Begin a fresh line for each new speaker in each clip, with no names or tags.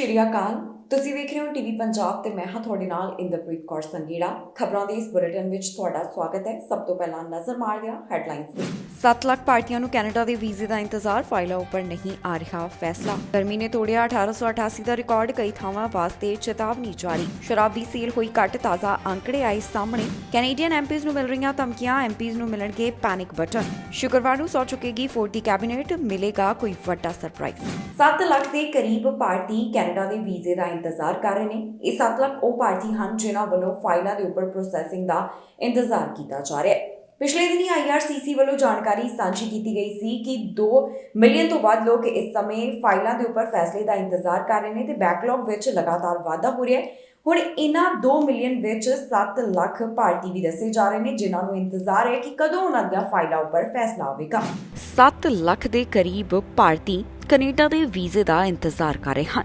ਸ਼੍ਰੀ ਅਕਾਲ। ਤੁਸੀਂ ਵੇਖ ਰਹੇ ਹੋ ਟੀਵੀ ਪੰਜਾਬ ਤੇ ਮੈਂ ਹਾਂ ਤੁਹਾਡੇ ਨਾਲ ਇੰਦਰਪ੍ਰੀਤ ਕੌਰ ਸੰਗੀੜਾ। ਖਬਰਾਂ ਦੇ ਇਸ ਬੁਲੇਟਿਨ ਵਿੱਚ ਤੁਹਾਡਾ ਸਵਾਗਤ ਹੈ। ਸਭ ਤੋਂ ਪਹਿਲਾਂ ਨਜ਼ਰ ਮਾਰਦੇ ਹਾਂ ਹੈਡਲਾਈਨਸ ਤੇ। 7 ਲੱਖ ਭਾਰਤੀਆਂ ਨੂੰ ਕੈਨੇਡਾ ਦੇ ਵੀਜ਼ੇ ਦਾ ਇੰਤਜ਼ਾਰ, ਫਾਈਲਾਂ ਉੱਪਰ ਨਹੀਂ ਆ ਰਿਹਾ ਫੈਸਲਾ। ਗਰਮੀ ਨੇ ਤੋੜਿਆ 1888 ਦਾ ਰਿਕਾਰਡ, ਕਈ ਥਾਵਾਂ ਵਾਸਤੇ ਚੇਤਾਵਨੀ ਜਾਰੀ। ਸ਼ਰਾਬ ਦੀ ਸੇਲ ਹੋਈ ਘੱਟ, ਤਾਜ਼ਾ ਅੰਕੜੇ ਆਏ ਸਾਹਮਣੇ। ਕੈਨੇਡੀਅਨ ਐਮਪੀਜ਼ ਨੂੰ ਮਿਲ ਰਹੀਆਂ ਧਮਕੀਆਂ, ਐਮਪੀਜ਼ ਨੂੰ ਮਿਲਣਗੇ ਪੈਨਿਕ ਬਟਨ। ਸ਼ੁੱਕਰਵਾਰ ਨੂੰ ਸੌ ਚੁੱਕੇਗੀ ਫੋਰਡ ਦੀ ਕੈਬਨਿਟ, ਮਿਲੇਗਾ ਕੋਈ ਵੱਡਾ ਸਰਪ੍ਰਾਈਜ਼। 7 ਲੱਖ ਦੇ ਕਰੀਬ ਭਾਰਤੀ ਕੈਨੇਡਾ ਦੇ ਵੀਜ਼ੇ ਦਾ ਇੰਤਜ਼ਾਰ ਕਰ ਰਹੇ ਨੇ। ਇਹ 7 ਲੱਖ ਉਹ ਭਾਰਤੀ ਹਨ ਜਿਨ੍ਹਾਂ ਵੱਲੋਂ ਫਾਈਲਾਂ ਦੇ ਉੱਪਰ ਪ੍ਰੋਸੈਸਿੰਗ ਦਾ ਇੰਤਜ਼ਾਰ ਕੀਤਾ ਜਾ ਰਿਹਾ ਹੈ। ਪਿਛਲੇ ਦਿਨੀ IRCC ਵੱਲੋਂ ਜਾਣਕਾਰੀ ਸਾਂਝੀ ਕੀਤੀ ਗਈ ਸੀ ਕਿ 2 ਮਿਲੀਅਨ ਤੋਂ ਵੱਧ ਲੋਕ ਇਸ ਸਮੇਂ ਫਾਈਲਾਂ ਦੇ ਉੱਪਰ ਫੈਸਲੇ ਦਾ ਇੰਤਜ਼ਾਰ ਕਰ ਰਹੇ ਨੇ ਤੇ ਬੈਕਲੌਗ ਵਿੱਚ ਲਗਾਤਾਰ ਵਾਧਾ ਹੋ ਰਿਹਾ ਹੈ। ਹੁਣ ਇਹਨਾਂ 2 ਮਿਲੀਅਨ ਵਿੱਚ 7 ਲੱਖ ਭਾਰਤੀ ਵੀ ਦੱਸੇ ਜਾ ਰਹੇ ਨੇ ਜਿਨ੍ਹਾਂ ਨੂੰ ਇੰਤਜ਼ਾਰ ਹੈ ਕਿ ਕਦੋਂ ਉਹਨਾਂ ਦੀਆਂ ਫਾਈਲਾਂ ਉੱਪਰ ਫੈਸਲਾ ਆਵੇਗਾ। 7 ਲੱਖ ਦੇ ਕਰੀਬ ਭਾਰਤੀ ਕੈਨੇਡਾ ਦੇ ਵੀਜ਼ੇ ਦਾ ਇੰਤਜ਼ਾਰ ਕਰ ਰਹੇ ਹਨ।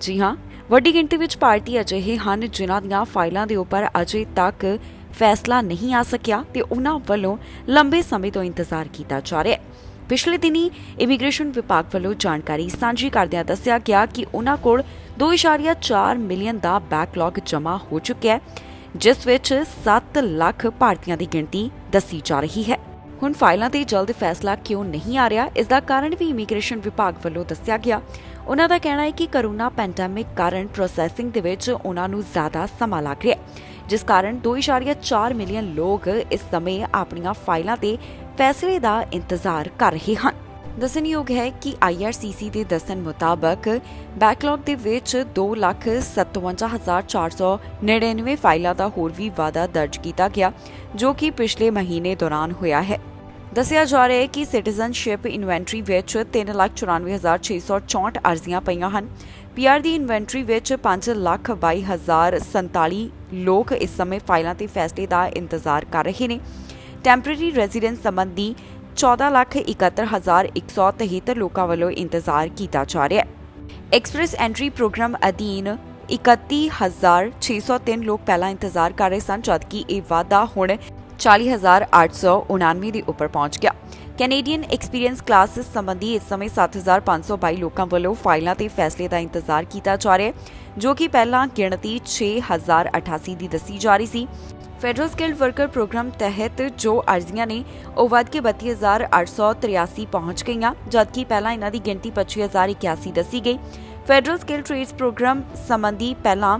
ਜੀ ਹਾਂ, ਵੱਡੀ ਗਿਣਤੀ ਵਿੱਚ ਭਾਰਤੀ ਅਜਿਹੇ ਹਨ ਜਿਨ੍ਹਾਂ ਦੀਆਂ ਫਾਈਲਾਂ ਦੇ ਉੱਪਰ ਅਜੇ ਤੱਕ ਫੈਸਲਾ ਨਹੀਂ ਆ ਸਕਿਆ ਤੇ ਉਹਨਾਂ ਵੱਲੋਂ ਲੰਬੇ ਸਮੇਂ ਤੋਂ ਇੰਤਜ਼ਾਰ ਕੀਤਾ ਜਾ ਰਿਹਾ ਹੈ। ਪਿਛਲੇ ਦਿਨੀ ਇਮੀਗ੍ਰੇਸ਼ਨ ਵਿਭਾਗ ਵੱਲੋਂ ਜਾਣਕਾਰੀ ਸਾਂਝੀ ਕਰਦਿਆਂ ਦੱਸਿਆ ਗਿਆ ਕਿ ਉਹਨਾਂ ਕੋਲ 2.4 ਮਿਲੀਅਨ ਦਾ ਬੈਕਲੌਗ ਜਮ੍ਹਾਂ ਹੋ ਚੁੱਕਿਆ ਹੈ, ਜਿਸ ਵਿੱਚ 7 ਲੱਖ ਭਾਰਤੀਆਂ ਦੀ ਗਿਣਤੀ ਦੱਸੀ ਜਾ ਰਹੀ ਹੈ। ਹੁਣ ਫਾਈਲਾਂ ਤੇ ਜਲਦ ਫੈਸਲਾ ਕਿਉਂ ਨਹੀਂ ਆ ਰਿਹਾ, ਇਸ ਦਾ ਕਾਰਨ ਵੀ ਇਮੀਗ੍ਰੇਸ਼ਨ ਵਿਭਾਗ ਵੱਲੋਂ ਦੱਸਿਆ ਗਿਆ। ਉਹਨਾਂ ਦਾ ਕਹਿਣਾ ਹੈ ਕਿ ਕੋਰੋਨਾ ਪੈਂਡੇਮਿਕ ਕਾਰਨ ਪ੍ਰੋਸੈਸਿੰਗ ਦੇ ਵਿੱਚ ਉਹਨਾਂ ਨੂੰ ਜ਼ਿਆਦਾ ਸਮਾਂ ਲੱਗ ਰਿਹਾ ਹੈ, ਜਿਸ ਕਾਰਨ 2.4 ਮਿਲੀਅਨ ਲੋਕ ਇਸ ਸਮੇਂ ਆਪਣੀਆਂ ਫਾਈਲਾਂ ਤੇ ਫੈਸਲੇ ਦਾ ਇੰਤਜ਼ਾਰ ਕਰ ਰਹੇ ਹਨ। ਦੱਸਣਯੋਗ ਹੈ ਕਿ IRCC ਦੇ ਦੱਸਣ ਮੁਤਾਬਕ ਬੈਕਲੌਗ ਦੇ ਵਿੱਚ 2,57,499 ਫਾਈਲਾਂ ਦਾ ਹੋਰ ਵੀ ਵਾਧਾ ਦਰਜ ਕੀਤਾ ਗਿਆ, ਜੋ ਕਿ ਪਿਛਲੇ ਮਹੀਨੇ ਦੌਰਾਨ ਹੋਇਆ ਹੈ। ਦੱਸਿਆ ਜਾ ਰਿਹਾ ਹੈ ਕਿ ਸਿਟੀਜ਼ਨਸ਼ਿਪ ਇਨਵੈਂਟਰੀ ਵਿੱਚ 3,94,664 ਅਰਜ਼ੀਆਂ ਪਈਆਂ ਹਨ। PR ਦੀ ਇਨਵੈਂਟਰੀ ਵਿੱਚ 5,22,047 ਲੋਕ ਇਸ ਸਮੇਂ ਫਾਈਲਾਂ ਤੇ ਫੈਸਲੇ ਦਾ ਇੰਤਜ਼ਾਰ ਕਰ ਰਹੇ ਨੇ। ਟੈਂਪਰੇਰੀ ਰੈਜ਼ੀਡੈਂਸ ਸੰਬੰਧੀ 14,71,173 ਲੋਕਾਂ ਵੱਲੋਂ ਇੰਤਜ਼ਾਰ ਕੀਤਾ ਜਾ ਰਿਹਾ ਹੈ। ਐਕਸਪ੍ਰੈਸ ਐਂਟਰੀ ਪ੍ਰੋਗਰਾਮ ਅਧੀਨ 31,603 ਲੋਕ ਪਹਿਲਾਂ ਇੰਤਜ਼ਾਰ ਕਰ ਰਹੇ ਸਨ, ਜਦਕਿ ਇਹ ਵਾਧਾ ਹੁਣ 40,899 ਦੇ ਉੱਪਰ ਪਹੁੰਚ ਗਿਆ। ਕੈਨੇਡੀਅਨ ਐਕਸਪੀਰੀਅੰਸ ਕਲਾਸਿਸ ਸੰਬੰਧੀ ਇਸ ਸਮੇਂ 7,522 ਲੋਕਾਂ ਵੱਲੋਂ ਫਾਈਲਾਂ ਤੇ ਫੈਸਲੇ ਦਾ ਇੰਤਜ਼ਾਰ ਕੀਤਾ ਜਾ ਰਿਹਾ ਹੈ, ਜੋ ਕਿ ਪਹਿਲਾਂ ਗਿਣਤੀ 6,088 ਦੀ ਦੱਸੀ ਜਾ ਰਹੀ ਸੀ। ਫੈਡਰਲ ਸਕਿਲਡ ਵਰਕਰ ਪ੍ਰੋਗਰਾਮ ਤਹਿਤ ਜੋ ਅਰਜ਼ੀਆਂ ਨੇ ਉਹ ਵੱਧ ਕੇ 32,883 ਪਹੁੰਚ ਗਈਆਂ, ਜਦਕਿ ਪਹਿਲਾਂ ਇਹਨਾਂ ਦੀ ਗਿਣਤੀ 25,081 ਦੱਸੀ ਗਈ। ਫੈਡਰਲ ਸਕਿਲਡ ਟ੍ਰੇਡਸ ਪ੍ਰੋਗਰਾਮ ਸੰਬੰਧੀ ਪਹਿਲਾਂ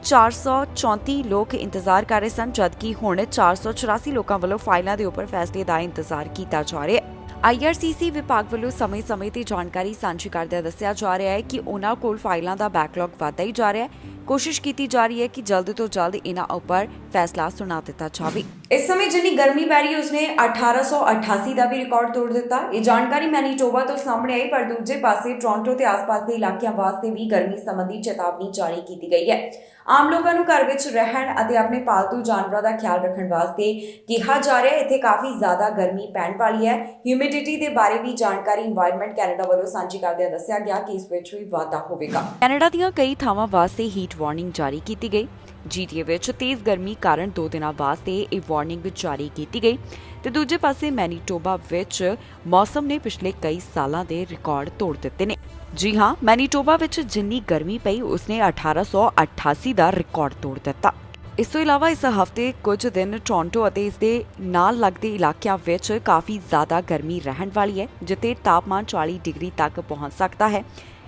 434 ਲੋਕ ਇੰਤਜ਼ਾਰ ਕਰ ਰਹੇ ਸਨ, ਜਦਕਿ ਹੁਣ 484 ਲੋਕਾਂ ਵੱਲੋਂ ਫਾਈਲਾਂ ਦੇ ਉੱਪਰ ਫੈਸਲੇ ਦਾ ਇੰਤਜ਼ਾਰ ਕੀਤਾ ਜਾ ਰਿਹਾ ਹੈ। IRCC ਵਿਭਾਗ ਵੱਲੋਂ ਸਮੇਂ-ਸਮੇਂ ਤੇ ਜਾਣਕਾਰੀ ਸਾਂਝੀ ਕਰਦਿਆਂ ਦੱਸਿਆ ਜਾ ਰਿਹਾ ਹੈ ਕਿ ਉਹਨਾਂ ਕੋਲ ਫਾਈਲਾਂ ਦਾ ਬੈਕਲੌਗ ਵਧਦਾ ਹੀ ਜਾ ਰਿਹਾ ਹੈ। ਕੋਸ਼ਿਸ਼ ਕੀਤੀ ਜਾ ਰਹੀ ਹੈ ਕਿ ਜਲਦ ਤੋਂ ਜਲਦ ਇਹਨਾਂ ਉੱਪਰ ਫੈਸਲਾ ਸੁਣਾ ਦਿੱਤਾ ਜਾਵੇ। ਇਸ ਸਮੇਂ ਜਿੰਨੀ ਗਰਮੀ ਪੈ ਰਹੀ ਉਸਨੇ 1888 ਦਾ ਵੀ ਰਿਕਾਰਡ ਤੋੜ ਦਿੱਤਾ। ਇਹ ਜਾਣਕਾਰੀ ਮੈਨੀਟੋਬਾ ਤੋਂ ਸਾਹਮਣੇ ਆਈ, ਪਰ ਦੂਜੇ ਪਾਸੇ ਟੋਰਾਂਟੋ ਤੇ ਆਸ-ਪਾਸ ਦੇ ਇਲਾਕਿਆਂ ਵਾਸਤੇ ਵੀ ਗਰਮੀ ਸੰਬੰਧੀ ਚੇਤਾਵਨੀ ਜਾਰੀ ਕੀਤੀ ਗਈ ਹੈ। ਆਮ ਲੋਕਾਂ ਨੂੰ ਘਰ ਵਿੱਚ ਰਹਿਣ ਅਤੇ ਆਪਣੇ ਪਾਲਤੂ ਜਾਨਵਰਾਂ ਦਾ ਖਿਆਲ ਰੱਖਣ ਵਾਸਤੇ ਕਿਹਾ ਜਾ ਰਿਹਾ ਹੈ। ਇੱਥੇ ਕਾਫੀ ਜ਼ਿਆਦਾ ਗਰਮੀ ਪੈਣ ਵਾਲੀ ਹੈ। ਹਿਊਮਿਡਿਟੀ ਦੇ ਬਾਰੇ ਵੀ ਜਾਣਕਾਰੀ ਇਨਵਾਇਰਨਮੈਂਟ ਕੈਨੇਡਾ ਵੱਲੋਂ ਸਾਂਝੀ ਕਰਦਿਆਂ ਦੱਸਿਆ ਗਿਆ ਕਿ ਇਸ ਵਿੱਚ ਵੀ ਵਾਧਾ ਹੋਵੇਗਾ। ਕੈਨੇਡਾ ਦੀਆਂ ਕਈ ਥਾਵਾਂ ਵਾਸਤੇ ਹੀਟ ਵਾਰਨਿੰਗ ਜਾਰੀ ਕੀਤੀ ਗਈ। GTA ਵਿੱਚ ਤੇਜ਼ ਗਰਮੀ ਕਾਰਨ 2 ਦਿਨਾਂ ਵਾਸਤੇ ਇਹ ਵਾਰਨਿੰਗ ਜਾਰੀ ਕੀਤੀ ਗਈ ਤੇ ਦੂਜੇ ਪਾਸੇ ਮੈਨੀਟੋਬਾ ਵਿੱਚ ਮੌਸਮ ਨੇ ਪਿਛਲੇ ਕਈ ਸਾਲਾਂ ਦੇ ਰਿਕਾਰਡ ਤੋੜ ਦਿੱਤੇ ਨੇ। ਜੀ ਹਾਂ, ਮੈਨੀਟੋਬਾ ਵਿੱਚ ਜਿੰਨੀ ਗਰਮੀ ਪਈ ਉਸਨੇ 1888 ਦਾ ਰਿਕਾਰਡ ਤੋੜ ਦਿੱਤਾ। ਇਸ ਤੋਂ ਇਲਾਵਾ ਇਸ ਹਫ਼ਤੇ ਕੁਝ ਦਿਨ ਟੋਰਾਂਟੋ ਅਤੇ ਇਸ ਦੇ ਨਾਲ ਲੱਗਦੇ ਇਲਾਕਿਆਂ ਵਿੱਚ ਕਾਫੀ ਜ਼ਿਆਦਾ ਗਰਮੀ ਰਹਿਣ ਵਾਲੀ ਹੈ, ਜਿੱਥੇ ਤਾਪਮਾਨ 40 ਡਿਗਰੀ ਤੱਕ ਪਹੁੰਚ ਸਕਦਾ ਹੈ।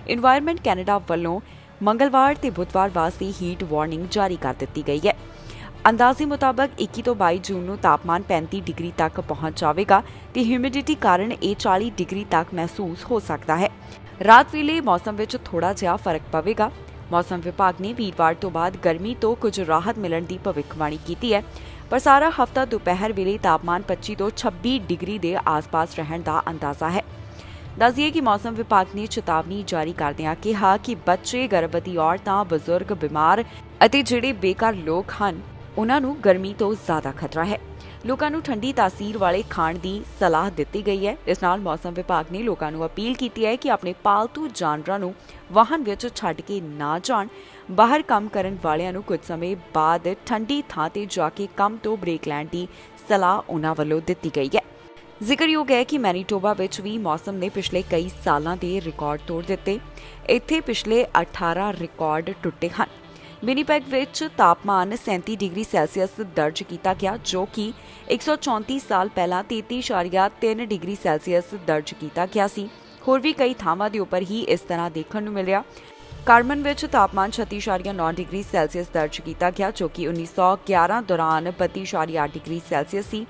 ਇਨਵਾਇਰਨਮੈਂਟ ਕੈਨੇਡਾ ਵੱਲੋਂ ਮੰਗਲਵਾਰ ਤੇ ਬੁੱਧਵਾਰ ਵਾਸਤੇ ਹੀਟ ਵਾਰਨਿੰਗ ਜਾਰੀ ਕਰ ਦਿੱਤੀ ਗਈ ਹੈ। ਅੰਦਾਜ਼ੇ ਮੁਤਾਬਕ 21 ਤੋਂ 22 ਜੂਨ ਨੂੰ ਤਾਪਮਾਨ 35 ਡਿਗਰੀ ਤੱਕ ਪਹੁੰਚ ਜਾਵੇਗਾ ਤੇ ਹਿਊਮਿਡਿਟੀ ਕਾਰਨ ਇਹ 40 ਡਿਗਰੀ ਤੱਕ ਮਹਿਸੂਸ ਹੋ ਸਕਦਾ ਹੈ। ਰਾਤ ਵੇਲੇ ਮੌਸਮ ਵਿੱਚ ਥੋੜਾ ਜਿਹਾ ਫਰਕ ਪਵੇਗਾ। ਮੌਸਮ ਵਿਭਾਗ ਨੇ ਵੀਰਵਾਰ ਤੋਂ ਬਾਅਦ ਗਰਮੀ ਤੋਂ ਕੁਝ ਰਾਹਤ ਮਿਲਣ ਦੀ ਭਵਿੱਖਬਾਣੀ ਕੀਤੀ ਹੈ, ਪਰ ਸਾਰਾ ਹਫ਼ਤਾ ਦੁਪਹਿਰ ਵੇਲੇ ਤਾਪਮਾਨ 25 ਤੋਂ 26 ਡਿਗਰੀ ਦੇ ਆਸ-ਪਾਸ ਰਹਿਣ ਦਾ ਅੰਦਾਜ਼ਾ ਹੈ। ਦੱਸਦੀਏ ਕਿ ਮੌਸਮ ਵਿਭਾਗ ਨੇ ਚੇਤਾਵਨੀ ਜਾਰੀ ਕਰਦਿਆਂ ਕਿਹਾ ਕਿ ਬੱਚੇ, ਗਰਭਵਤੀ ਔਰਤਾਂ, ਬਜ਼ੁਰਗ, ਬਿਮਾਰ ਅਤੇ ਜਿਹੜੇ ਬੇਘਰ ਲੋਕ ਹਨ ਉਹਨਾਂ ਨੂੰ ਗਰਮੀ ਤੋਂ ਜ਼ਿਆਦਾ ਖਤਰਾ ਹੈ। ਲੋਕਾਂ ਨੂੰ ਠੰਡੀ ਤਾਸੀਰ ਵਾਲੇ ਖਾਣ ਦੀ ਸਲਾਹ ਦਿੱਤੀ ਗਈ ਹੈ। ਇਸ ਨਾਲ ਮੌਸਮ ਵਿਭਾਗ ਨੇ ਲੋਕਾਂ ਨੂੰ ਅਪੀਲ ਕੀਤੀ ਹੈ ਕਿ ਆਪਣੇ ਪਾਲਤੂ ਜਾਨਵਰਾਂ ਨੂੰ ਵਾਹਨ ਵਿੱਚ ਛੱਡ ਕੇ ਨਾ ਜਾਣ। ਬਾਹਰ ਕੰਮ ਕਰਨ ਵਾਲਿਆਂ ਨੂੰ ਕੁਝ ਸਮੇਂ ਬਾਅਦ ਠੰਡੀ ਥਾਂ ਤੇ ਜਾ ਕੇ ਕੰਮ ਤੋਂ ਬ੍ਰੇਕ ਲੈਣ ਦੀ ਸਲਾਹ ਉਹਨਾਂ ਵੱਲੋਂ ਦਿੱਤੀ ਗਈ ਹੈ। ਜ਼ਿਕਰਯੋਗ ਹੈ ਕਿ ਮੈਨੀਟੋਬਾ ਵਿੱਚ ਵੀ ਮੌਸਮ ਨੇ ਪਿਛਲੇ ਕਈ ਸਾਲਾਂ ਦੇ ਰਿਕਾਰਡ ਤੋੜ ਦਿੱਤੇ। ਇੱਥੇ ਪਿਛਲੇ 18 ਰਿਕਾਰਡ ਟੁੱਟੇ ਹਨ। ਵਿਨੀਪੈਗ ਵਿੱਚ ਤਾਪਮਾਨ 37 ਡਿਗਰੀ ਸੈਲਸੀਅਸ ਦਰਜ ਕੀਤਾ ਗਿਆ, ਜੋ ਕਿ 134 ਸਾਲ ਪਹਿਲਾਂ 33.3 ਡਿਗਰੀ ਸੈਲਸੀਅਸ ਦਰਜ ਕੀਤਾ ਗਿਆ ਸੀ। ਹੋਰ ਵੀ ਕਈ ਥਾਵਾਂ ਦੇ ਉੱਪਰ ਹੀ ਇਸ ਤਰ੍ਹਾਂ ਦੇਖਣ ਨੂੰ ਮਿਲਿਆ। ਕਾਰਮਨ ਵਿੱਚ ਤਾਪਮਾਨ 36.9 ਡਿਗਰੀ ਸੈਲਸੀਅਸ ਦਰਜ ਕੀਤਾ ਗਿਆ, ਜੋ ਕਿ 1911 ਦੌਰਾਨ 32.8 ਡਿਗਰੀ ਸੈਲਸੀਅਸ ਸੀ।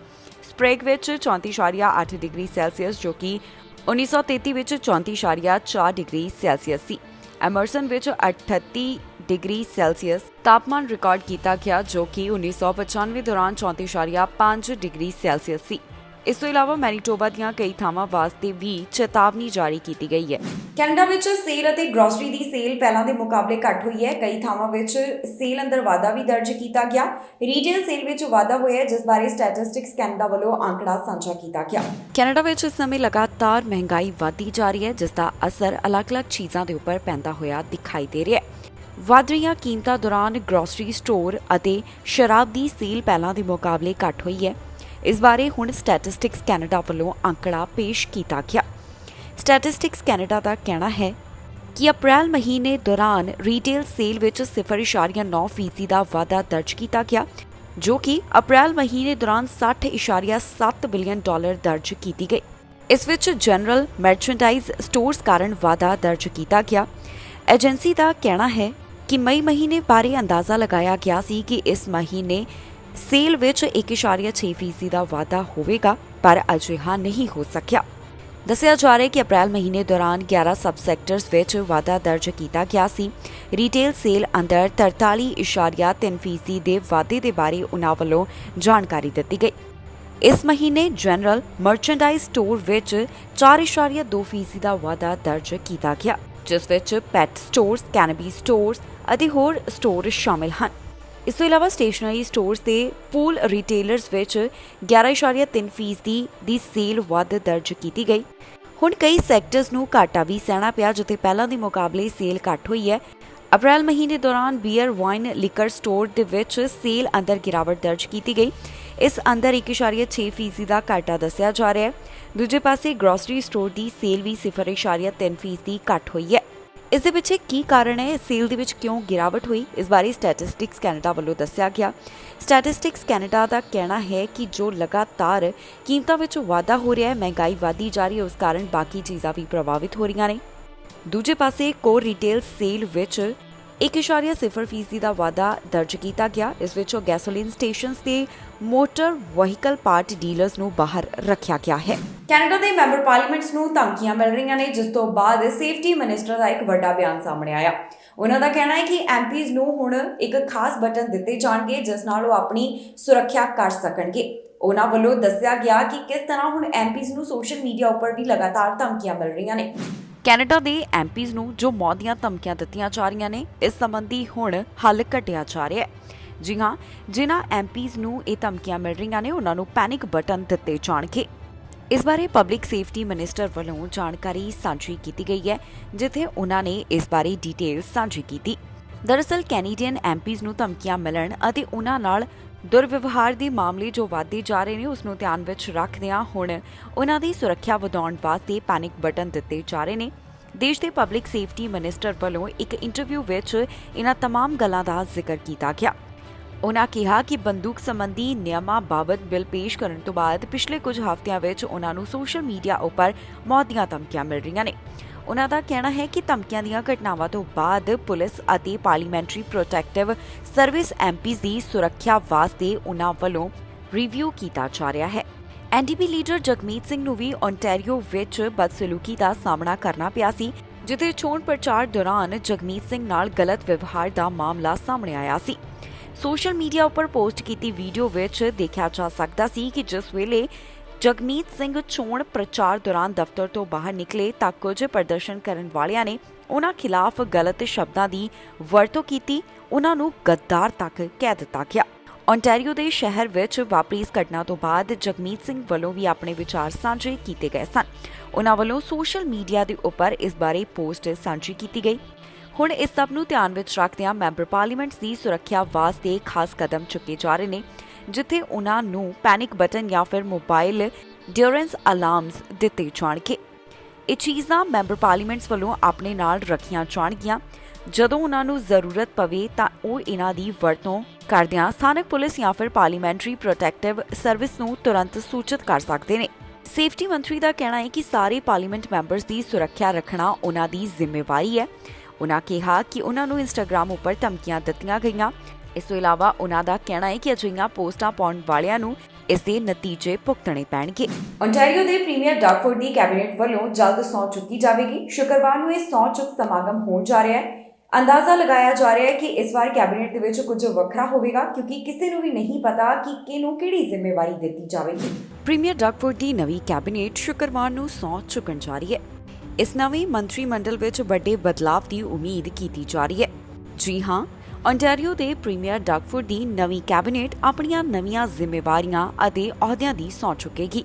ਸਪ੍ਰੇਗ ਵਿੱਚ 34.8 ਡਿਗਰੀ ਸੈਲਸੀਅਸ, ਜੋ ਕਿ 1933 ਵਿੱਚ 34.4 ਡਿਗਰੀ ਸੈਲਸੀਅਸ ਸੀ। ਐਮਰਸਨ ਵਿੱਚ 38 ਡਿਗਰੀ ਸੈਲਸੀਅਸ ਤਾਪਮਾਨ ਰਿਕਾਰਡ ਕੀਤਾ ਗਿਆ, ਜੋ ਕਿ 1995 ਦੌਰਾਨ 34.5 ਡਿਗਰੀ ਸੈਲਸੀਅਸ ਸੀ। ਇਸ ਤੋਂ ਇਲਾਵਾ ਮੈਨੀਟੋਬਾ ਦੀਆਂ ਕਈ ਥਾਵਾਂ ਵਾਸਤੇ ਵੀ ਚੇਤਾਵਨੀ ਜਾਰੀ ਕੀਤੀ ਗਈ ਹੈ। ਕੈਨੇਡਾ ਵਿੱਚ ਸੇਲ ਅਤੇ ਗ੍ਰੋਸਰੀ ਦੀ ਸੇਲ ਪਹਿਲਾਂ ਦੇ ਮੁਕਾਬਲੇ ਘੱਟ ਹੋਈ ਹੈ। ਕਈ ਥਾਵਾਂ ਵਿੱਚ ਸੇਲ ਅੰਦਰ ਵਾਧਾ ਵੀ ਦਰਜ ਕੀਤਾ ਗਿਆ। ਰੀਟੇਲ ਸੇਲ ਵਿੱਚ ਵਾਧਾ ਹੋਇਆ, ਜਿਸ ਬਾਰੇ ਸਟੈਟਿਸਟਿਕਸ ਕੈਨੇਡਾ ਵੱਲੋਂ ਅੰਕੜਾ ਸਾਂਝਾ ਕੀਤਾ ਗਿਆ। ਕੈਨੇਡਾ ਵਿੱਚ ਇਸ ਸਮੇਂ ਲਗਾਤਾਰ ਮਹਿੰਗਾਈ ਵਧਦੀ ਜਾ ਰਹੀ ਹੈ, ਜਿਸ ਦਾ ਅਸਰ ਅਲੱਗ-ਅਲੱਗ ਚੀਜ਼ਾਂ ਦੇ ਉੱਪਰ ਪੈਂਦਾ ਹੋਇਆ ਦਿਖਾਈ ਦੇ ਰਿਹਾ ਹੈ। ਵਧ ਰਹੀਆਂ ਕੀਮਤਾਂ ਦੌਰਾਨ ਗ੍ਰੋਸਰੀ ਸਟੋਰ ਅਤੇ ਸ਼ਰਾਬ ਦੀ ਸੇਲ ਪਹਿਲਾਂ ਦੇ ਮੁਕਾਬਲੇ ਘੱਟ ਹੋਈ ਹੈ। ਇਸ ਬਾਰੇ ਹੁਣ ਸਟੈਟਿਸਟਿਕਸ ਕੈਨੇਡਾ ਵੱਲੋਂ ਅੰਕੜਾ ਪੇਸ਼ ਕੀਤਾ ਗਿਆ। ਸਟੈਟਿਸਟਿਕਸ ਕੈਨੇਡਾ ਦਾ ਕਹਿਣਾ ਹੈ ਕਿ ਅਪ੍ਰੈਲ ਮਹੀਨੇ ਦੌਰਾਨ ਰੀਟੇਲ ਸੇਲ ਵਿੱਚ 0.9% ਦਾ ਵਾਧਾ ਦਰਜ ਕੀਤਾ ਗਿਆ, ਜੋ ਕਿ ਅਪ੍ਰੈਲ ਮਹੀਨੇ ਦੌਰਾਨ $60.7 ਬਿਲੀਅਨ ਦਰਜ ਕੀਤੀ ਗਈ। ਇਸ ਵਿੱਚ ਜਨਰਲ ਮਰਚੈਂਡਾਈਜ਼ ਸਟੋਰਸ ਕਾਰਨ ਵਾਧਾ ਦਰਜ ਕੀਤਾ ਗਿਆ। ਏਜੰਸੀ ਦਾ ਕਹਿਣਾ ਹੈ ਕਿ ਮਈ ਮਹੀਨੇ ਬਾਰੇ ਅੰਦਾਜ਼ਾ ਲਗਾਇਆ ਗਿਆ ਸੀ ਕਿ ਇਸ ਮਹੀਨੇ ਸੇਲ ਵਿੱਚ 1.6% ਦਾ ਵਾਧਾ ਹੋਵੇਗਾ, ਪਰ ਅਜਿਹਾ ਨਹੀਂ ਹੋ ਸਕਿਆ। ਦੱਸਿਆ ਜਾ ਰਿਹਾ ਹੈ ਕਿ ਅਪ੍ਰੈਲ ਮਹੀਨੇ ਦੌਰਾਨ 11 ਸਬ ਸੈਕਟਰਸ ਵਿੱਚ ਵਾਧਾ ਦਰਜ ਕੀਤਾ ਗਿਆ ਸੀ। ਰੀਟੇਲ ਸੇਲ ਅੰਦਰ 43.3% ਦੇ ਵਾਧੇ ਦੇ ਬਾਰੇ ਉਨ੍ਹਾਂ ਵੱਲੋਂ ਜਾਣਕਾਰੀ ਦਿੱਤੀ ਗਈ। ਇਸ ਮਹੀਨੇ ਜਨਰਲ ਮਰਚੈਂਡਾਈਜ਼ ਸਟੋਰ ਵਿੱਚ 4.2% ਦਾ ਵਾਧਾ ਦਰਜ ਕੀਤਾ ਗਿਆ, ਜਿਸ ਵਿੱਚ ਪੈਟ ਸਟੋਰਸ, ਕੈਨੇਬੀਜ਼ ਸਟੋਰਸ ਅਤੇ ਹੋਰ ਸਟੋਰ ਸ਼ਾਮਿਲ ਹਨ। ਇਸ ਤੋਂ ਇਲਾਵਾ ਸਟੇਸ਼ਨਰੀ ਸਟੋਰਸ ਤੇ ਪੂਲ ਰਿਟੇਲਰਸ ਵਿੱਚ 11.3% ਦੀ ਸੇਲ ਵੱਧ ਦਰਜ ਕੀਤੀ ਗਈ। ਹੁਣ ਕਈ ਸੈਕਟਰਸ ਨੂੰ ਘਾਟਾ ਵੀ ਸਹਿਣਾ ਪਿਆ, ਜਿੱਥੇ ਪਹਿਲਾਂ ਦੇ ਮੁਕਾਬਲੇ ਸੇਲ ਘੱਟ ਹੋਈ ਹੈ। ਅਪ੍ਰੈਲ ਮਹੀਨੇ ਦੌਰਾਨ ਬੀਅਰ, ਵਾਈਨ, ਲਿਕਰ ਸਟੋਰ ਦੇ ਵਿੱਚ ਸੇਲ ਅੰਦਰ ਗਿਰਾਵਟ ਦਰਜ ਕੀਤੀ ਗਈ। ਇਸ ਅੰਦਰ 1.6% ਦਾ ਘਾਟਾ ਦੱਸਿਆ ਜਾ ਰਿਹਾ ਹੈ। ਦੂਜੇ ਪਾਸੇ ਗ੍ਰੋਸਰੀ ਸਟੋਰ ਦੀ ਸੇਲ ਵੀ 0.3% ਘੱਟ ਹੋਈ ਹੈ। ਇਸ ਦੇ ਪਿੱਛੇ ਕੀ ਕਾਰਨ ਹੈ? ਸੇਲ ਦੇ ਵਿੱਚ ਕਿਉਂ ਗਿਰਾਵਟ ਹੋਈ? ਇਸ ਬਾਰੇ ਸਟੈਟਿਸਟਿਕਸ ਕੈਨੇਡਾ ਵੱਲੋਂ ਦੱਸਿਆ ਗਿਆ। ਸਟੈਟਿਸਟਿਕਸ ਕੈਨੇਡਾ ਦਾ ਕਹਿਣਾ ਹੈ ਕਿ ਜੋ ਲਗਾਤਾਰ ਕੀਮਤਾਂ ਵਿੱਚ ਵਾਧਾ ਹੋ ਰਿਹਾ ਹੈ, ਮਹਿੰਗਾਈ ਵਧਦੀ ਜਾ ਰਹੀ ਹੈ, ਉਸ ਕਾਰਨ ਬਾਕੀ ਚੀਜ਼ਾਂ ਵੀ ਪ੍ਰਭਾਵਿਤ ਹੋ ਰਹੀਆਂ ਨੇ। ਦੂਜੇ ਪਾਸੇ ਕੋਰ ਰੀਟੇਲ ਸੇਲ ਵਿੱਚ 1.0% ਦਾ ਵਾਧਾ ਦਰਜ ਕੀਤਾ ਗਿਆ। ਇਸ ਵਿੱਚੋਂ ਗੈਸੋਲੀਨ ਸਟੇਸ਼ਨਸ ਤੇ ਮੋਟਰ ਵਹੀਕਲ ਪਾਰਟ ਡੀਲਰਸ ਨੂੰ ਬਾਹਰ ਰੱਖਿਆ ਗਿਆ ਹੈ। ਕੈਨੇਡਾ ਦੇ ਮੈਂਬਰ ਪਾਰਲੀਮੈਂਟਸ ਨੂੰ ਧਮਕੀਆਂ ਮਿਲ ਰਹੀਆਂ ਨੇ, ਜਿਸ ਤੋਂ ਬਾਅਦ ਸੇਫਟੀ ਮਿਨਿਸਟਰ ਦਾ ਇੱਕ ਵੱਡਾ ਬਿਆਨ ਸਾਹਮਣੇ ਆਇਆ। ਉਹਨਾਂ ਦਾ ਕਹਿਣਾ ਹੈ ਕਿ ਐਮਪੀਜ਼ ਨੂੰ ਹੁਣ ਇੱਕ ਖਾਸ ਬਟਨ ਦਿੱਤੇ ਜਾਣਗੇ, ਜਿਸ ਨਾਲ ਉਹ ਆਪਣੀ ਸੁਰੱਖਿਆ ਕਰ ਸਕਣਗੇ। ਉਹਨਾਂ ਵੱਲੋਂ ਦੱਸਿਆ ਗਿਆ ਕਿ ਕਿਸ ਤਰ੍ਹਾਂ ਹੁਣ ਐਮਪੀਜ਼ ਨੂੰ ਸੋਸ਼ਲ ਮੀਡੀਆ ਉੱਪਰ ਵੀ ਲਗਾਤਾਰ ਧਮਕੀਆਂ ਮਿਲ ਰਹੀਆਂ ਨੇ। ਕੈਨੇਡਾ ਦੇ ਐਮਪੀਜ਼ ਨੂੰ ਜੋ ਮੌਤ ਦੀਆਂ ਧਮਕੀਆਂ ਦਿੱਤੀਆਂ ਜਾ ਰਹੀਆਂ ਨੇ, ਇਸ ਸੰਬੰਧੀ ਹੁਣ ਹੱਲ ਕੱਢਿਆ ਜਾ ਰਿਹਾ ਹੈ। ਜੀ ਹਾਂ, ਜਿਨ੍ਹਾਂ ਐਮਪੀਜ਼ ਨੂੰ ਇਹ ਧਮਕੀਆਂ ਮਿਲ ਰਹੀਆਂ ਨੇ, ਉਹਨਾਂ ਨੂੰ ਪੈਨਿਕ ਬਟਨ ਦਿੱਤੇ ਜਾਣਗੇ। ਇਸ ਬਾਰੇ ਪਬਲਿਕ ਸੇਫਟੀ ਮਿਨਿਸਟਰ ਵੱਲੋਂ ਜਾਣਕਾਰੀ ਸਾਂਝੀ ਕੀਤੀ ਗਈ ਹੈ, ਜਿੱਥੇ ਉਹਨਾਂ ਨੇ ਇਸ ਬਾਰੇ ਡਿਟੇਲ ਸਾਂਝੀ ਕੀਤੀ। ਦਰਅਸਲ ਕੈਨੇਡੀਅਨ ਐਮਪੀਜ਼ ਨੂੰ ਧਮਕੀਆਂ ਮਿਲਣ ਅਤੇ ਉਹਨਾਂ ਨਾਲ ਦੁਰਵਿਵਹਾਰ ਦੇ ਮਾਮਲੇ ਜੋ ਵਧਦੇ ਜਾ ਰਹੇ ਨੇ, ਉਸ ਨੂੰ ਧਿਆਨ ਵਿੱਚ ਰੱਖਦਿਆਂ ਹੁਣ ਉਹਨਾਂ ਦੀ ਸੁਰੱਖਿਆ ਵਧਾਉਣ ਵਾਸਤੇ ਪੈਨਿਕ ਬਟਨ ਦਿੱਤੇ ਜਾ ਰਹੇ ਨੇ। ਦੇਸ਼ ਦੇ ਪਬਲਿਕ ਸੇਫਟੀ ਮਿਨਿਸਟਰ ਵੱਲੋਂ ਇੱਕ ਇੰਟਰਵਿਊ ਵਿੱਚ ਇਹਨਾਂ तमाम ਗੱਲਾਂ ਦਾ ਜ਼ਿਕਰ ਕੀਤਾ ਗਿਆ। ਉਹਨਾਂ ਕਿਹਾ ਕਿ ਬੰਦੂਕ ਸੰਬੰਧੀ ਨਿਯਮਾਂ ਬਾਬਤ ਬਿੱਲ ਪੇਸ਼ ਕਰਨ ਤੋਂ ਬਾਅਦ ਪਿਛਲੇ ਕੁਝ ਹਫ਼ਤਿਆਂ ਵਿੱਚ ਉਹਨਾਂ ਨੂੰ ਸੋਸ਼ਲ ਮੀਡੀਆ ਉੱਪਰ ਮੌਤ ਦੀਆਂ ਧਮਕੀਆਂ ਮਿਲ ਰਹੀਆਂ ਨੇ। ਉਹਨਾਂ ਦਾ ਕਹਿਣਾ ਹੈ ਕਿ ਧਮਕੀਆਂ ਦੀਆਂ ਘਟਨਾਵਾਂ ਤੋਂ ਬਾਅਦ ਪੁਲਿਸ ਅਤੇ ਪਾਰਲੀਮੈਂਟਰੀ ਪ੍ਰੋਟੈਕਟਿਵ ਸਰਵਿਸ ਐਮਪੀਜ਼ ਦੀ ਸੁਰੱਖਿਆ ਵਾਸਤੇ ਉਹਨਾਂ ਵੱਲੋਂ ਰਿਵਿਊ ਕੀਤਾ ਜਾ ਰਿਹਾ ਹੈ। ਐਨਡੀਪੀ ਲੀਡਰ ਜਗਮੀਤ ਸਿੰਘ ਨੂੰ ਵੀ ਓਨਟਾਰੀਓ ਵਿੱਚ ਬਦਸਲੂਕੀ ਦਾ ਸਾਹਮਣਾ ਕਰਨਾ ਪਿਆ ਸੀ, ਜਿੱਥੇ ਚੋਣ ਪ੍ਰਚਾਰ ਦੌਰਾਨ ਜਗਮੀਤ ਸਿੰਘ ਨਾਲ ਗਲਤ ਵਿਵਹਾਰ ਦਾ ਮਾਮਲਾ ਸਾਹਮਣੇ ਆਇਆ ਸੀ। ਸੋਸ਼ਲ ਮੀਡੀਆ ਉੱਪਰ ਪੋਸਟ ਕੀਤੀ ਵੀਡੀਓ ਵਿੱਚ ਦੇਖਿਆ ਜਾ ਸਕਦਾ ਸੀ ਕਿ ਜਿਸ ਵੇਲੇ ਜਗਮੀਤ ਸਿੰਘ ਚੋਣ ਪ੍ਰਚਾਰ ਦੌਰਾਨ ਦਫ਼ਤਰ ਤੋਂ ਬਾਹਰ ਨਿਕਲੇ ਤਾਂ ਕੁਝ ਪ੍ਰਦਰਸ਼ਨ ਕਰਨ ਵਾਲਿਆਂ ਨੇ ਉਹਨਾਂ ਖਿਲਾਫ ਗਲਤ ਸ਼ਬਦਾਂ ਦੀ ਵਰਤੋਂ ਕੀਤੀ। ਉਹਨਾਂ ਨੂੰ ਗੱਦਾਰ ਤੱਕ ਕਹਿ ਦਿੱਤਾ ਗਿਆ। ਓਨਟਾਰੀਓ ਦੇ ਸ਼ਹਿਰ ਵਿੱਚ ਵਾਪਰੀ ਇਸ ਘਟਨਾ ਤੋਂ ਬਾਅਦ ਜਗਮੀਤ ਸਿੰਘ ਵੱਲੋਂ ਵੀ ਆਪਣੇ ਵਿਚਾਰ ਸਾਂਝੇ ਕੀਤੇ ਗਏ ਸਨ। ਉਹਨਾਂ ਵੱਲੋਂ ਸੋਸ਼ਲ ਮੀਡੀਆ ਦੇ ਉੱਪਰ ਇਸ ਬਾਰੇ ਪੋਸਟ ਸਾਂਝੀ ਕੀਤੀ ਗਈ। ਹੁਣ ਇਸ ਸਭ ਨੂੰ ਧਿਆਨ ਵਿੱਚ ਰੱਖਦਿਆਂ ਮੈਂਬਰ ਪਾਰਲੀਮੈਂਟਸ ਦੀ ਸੁਰੱਖਿਆ ਵਾਸਤੇ ਖਾਸ ਕਦਮ ਚੁੱਕੇ ਜਾ ਰਹੇ ਨੇ, ਜਿੱਥੇ ਉਹਨਾਂ ਨੂੰ ਪੈਨਿਕ ਬਟਨ ਜਾਂ ਫਿਰ ਮੋਬਾਈਲ ਡਿਊਰੈਂਸ ਅਲਾਰਮਸ ਦਿੱਤੇ ਜਾਣਗੇ। ਇਹ ਚੀਜ਼ਾਂ ਮੈਂਬਰ ਪਾਰਲੀਮੈਂਟਸ ਵੱਲੋਂ ਆਪਣੇ ਨਾਲ ਰੱਖੀਆਂ ਜਾਣਗੀਆਂ। ਜਦੋਂ ਉਹਨਾਂ ਨੂੰ ਜ਼ਰੂਰਤ ਪਵੇ ਤਾਂ ਉਹ ਇਹਨਾਂ ਦੀ ਵਰਤੋਂ ਕਰਦਿਆਂ ਸਥਾਨਕ ਪੁਲਿਸ ਜਾਂ ਫਿਰ ਪਾਰਲੀਮੈਂਟਰੀ ਪ੍ਰੋਟੈਕਟਿਵ ਸਰਵਿਸ ਨੂੰ ਤੁਰੰਤ ਸੂਚਿਤ ਕਰ ਸਕਦੇ ਨੇ। ਸੇਫਟੀ ਮੰਤਰੀ ਦਾ ਕਹਿਣਾ ਹੈ ਕਿ ਸਾਰੇ ਪਾਰਲੀਮੈਂਟ ਮੈਂਬਰਸ ਦੀ ਸੁਰੱਖਿਆ ਰੱਖਣਾ ਉਹਨਾਂ ਦੀ ਜ਼ਿੰਮੇਵਾਰੀ ਹੈ। ਉਹਨਾਂ ਕਿਹਾ ਕਿ ਉਹਨਾਂ ਨੂੰ ਇੰਸਟਾਗ੍ਰਾਮ ਉੱਪਰ ਧਮਕੀਆਂ ਦਿੱਤੀਆਂ ਗਈਆਂ। ਇਸ ਤੋਂ ਇਲਾਵਾ ਉਹਨਾਂ ਦਾ ਕਹਿਣਾ ਹੈ ਕਿ ਅਜਿਹੀਆਂ ਪੋਸਟਾਂ ਪਾਉਣ ਵਾਲਿਆਂ ਨੂੰ ਇਸ ਦੇ ਨਤੀਜੇ ਭੁਗਤਣੇ ਪੈਣਗੇ। ਓਨਟਾਰੀਓ ਦੇ ਪ੍ਰੀਮੀਅਰ ਡਗ ਫੋਰਡ ਦੀ ਕੈਬਨਿਟ ਵੱਲੋਂ ਜਲਦ ਸਹੁੰ ਚੁੱਕੀ ਜਾਵੇਗੀ। ਸ਼ੁੱਕਰਵਾਰ ਨੂੰ ਇਹ ਸਹੁੰ ਚੁੱਕ ਸਮਾਗਮ ਹੋਣ ਜਾ ਰਿਹਾ ਹੈ। ਅੰਦਾਜ਼ਾ ਲਗਾਇਆ ਜਾ ਰਿਹਾ ਹੈ ਕਿ ਇਸ ਵਾਰ ਕੈਬਨਿਟ ਦੇ ਵਿੱਚ ਕੁਝ ਵੱਖਰਾ ਹੋਵੇਗਾ, ਕਿਉਂਕਿ ਕਿਸੇ ਨੂੰ ਵੀ ਨਹੀਂ ਪਤਾ ਕਿ ਕਿਹਨੂੰ ਕਿਹੜੀ ਜ਼ਿੰਮੇਵਾਰੀ ਦਿੱਤੀ ਜਾਵੇਗੀ। ਪ੍ਰੀਮੀਅਰ ਡਗ ਫੋਰਡ ਦੀ ਨਵੀਂ ਕੈਬਨਿਟ ਸ਼ੁੱਕਰਵਾਰ ਨੂੰ ਸਹੁੰ ਚੁੱਕਣ ਜਾ ਰਹੀ ਹੈ। ਇਸ ਨਵੇਂ ਮੰਤਰੀ ਮੰਡਲ ਵਿੱਚ ਵੱਡੇ ਬਦਲਾਅ ਦੀ ਉਮੀਦ ਕੀਤੀ ਜਾ ਰਹੀ ਹੈ। ਜੀ ਹਾਂ, ਓਨਟਾਰੀਓ ਦੇ ਪ੍ਰੀਮੀਅਰ ਡਗ ਫੋਰਡ ਦੀ ਨਵੀਂ ਕੈਬਨਿਟ ਆਪਣੀਆਂ ਨਵੀਆਂ ਜ਼ਿੰਮੇਵਾਰੀਆਂ ਅਤੇ ਅਹੁਦਿਆਂ ਦੀ ਸਹੁੰ ਚੁੱਕੇਗੀ।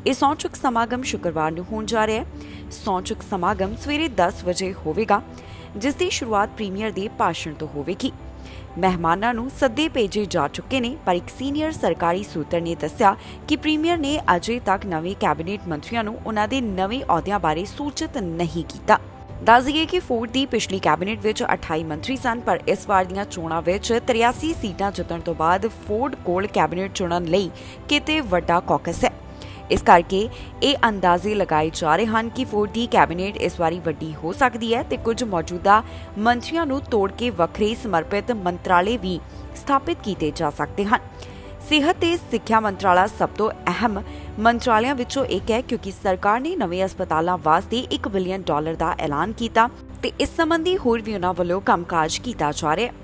ਇਹ ਸਹੁੰ ਚੁੱਕ ਸਮਾਗਮ ਸ਼ੁੱਕਰਵਾਰ ਨੂੰ ਹੋਣ ਜਾ ਰਿਹਾ ਹੈ। ਸਹੁੰ ਚੁੱਕ ਸਮਾਗਮ ਸਵੇਰੇ 10 ਵਜੇ ਹੋਵੇਗਾ, ਜਿਸ ਦੀ ਸ਼ੁਰੂਆਤ ਪ੍ਰੀਮੀਅਰ ਦੇ ਭਾਸ਼ਣ ਤੋਂ ਹੋਵੇਗੀ। ਮਹਿਮਾਨਾਂ ਨੂੰ ਸੱਦੇ ਭੇਜੇ ਜਾ ਚੁੱਕੇ ਨੇ, ਪਰ ਇੱਕ ਸੀਨੀਅਰ ਸਰਕਾਰੀ ਸੂਤਰ ਨੇ ਦੱਸਿਆ ਕਿ ਪ੍ਰੀਮੀਅਰ ਨੇ ਅਜੇ ਤੱਕ ਨਵੇਂ ਕੈਬਨਿਟ ਮੰਤਰੀਆਂ ਨੂੰ ਉਹਨਾਂ ਦੇ ਨਵੇਂ ਅਹੁਦਿਆਂ ਬਾਰੇ ਸੂਚਿਤ ਨਹੀਂ ਕੀਤਾ। ਦੱਸ ਦਈਏ ਕਿ ਫੋਰਡ ਦੀ ਪਿਛਲੀ ਕੈਬਨਿਟ ਵਿੱਚ 28 ਮੰਤਰੀ ਸਨ, ਪਰ ਇਸ ਵਾਰ ਦੀਆਂ ਚੋਣਾਂ ਵਿੱਚ 83 ਸੀਟਾਂ ਜਿੱਤਣ ਤੋਂ ਬਾਅਦ ਫੋਰਡ ਕੋਲ ਕੈਬਨਿਟ ਚੁਣਨ ਲਈ ਕਿਤੇ ਵੱਡਾ ਕੌਕਸ ਹੈ। ਇਸ ਕਰਕੇ ਇਹ ਅੰਦਾਜ਼ੇ ਲਗਾਏ ਜਾ ਰਹੇ ਹਨ ਕਿ ਫੋਰਡ ਦੀ ਕੈਬਨਿਟ ਇਸ ਵਾਰੀ ਵੱਡੀ ਹੋ ਸਕਦੀ ਹੈ ਤੇ ਕੁਝ ਮੌਜੂਦਾ ਮੰਤਰੀਆਂ ਨੂੰ ਤੋੜ ਕੇ ਵੱਖਰੇ ਸਮਰਪਿਤ ਮੰਤਰਾਲੇ ਵੀ ਸਥਾਪਿਤ ਕੀਤੇ ਜਾ ਸਕਦੇ ਹਨ। ਸਿਹਤ ਤੇ ਸਿੱਖਿਆ ਮੰਤਰਾਲਾ ਸਭ ਤੋਂ ਅਹਿਮ ਮੰਤਰਾਲਿਆਂ ਵਿੱਚੋਂ ਇੱਕ ਹੈ, ਕਿਉਂਕਿ ਸਰਕਾਰ ਨੇ ਨਵੇਂ ਹਸਪਤਾਲਾਂ ਵਾਸਤੇ $1 ਬਿਲੀਅਨ ਦਾ ਐਲਾਨ ਕੀਤਾ ਤੇ ਇਸ ਸੰਬੰਧੀ ਹੋਰ ਵੀ ਉਹਨਾਂ ਵੱਲੋਂ ਕੰਮਕਾਜ ਕੀਤਾ ਜਾ ਰਿਹਾ ਹੈ।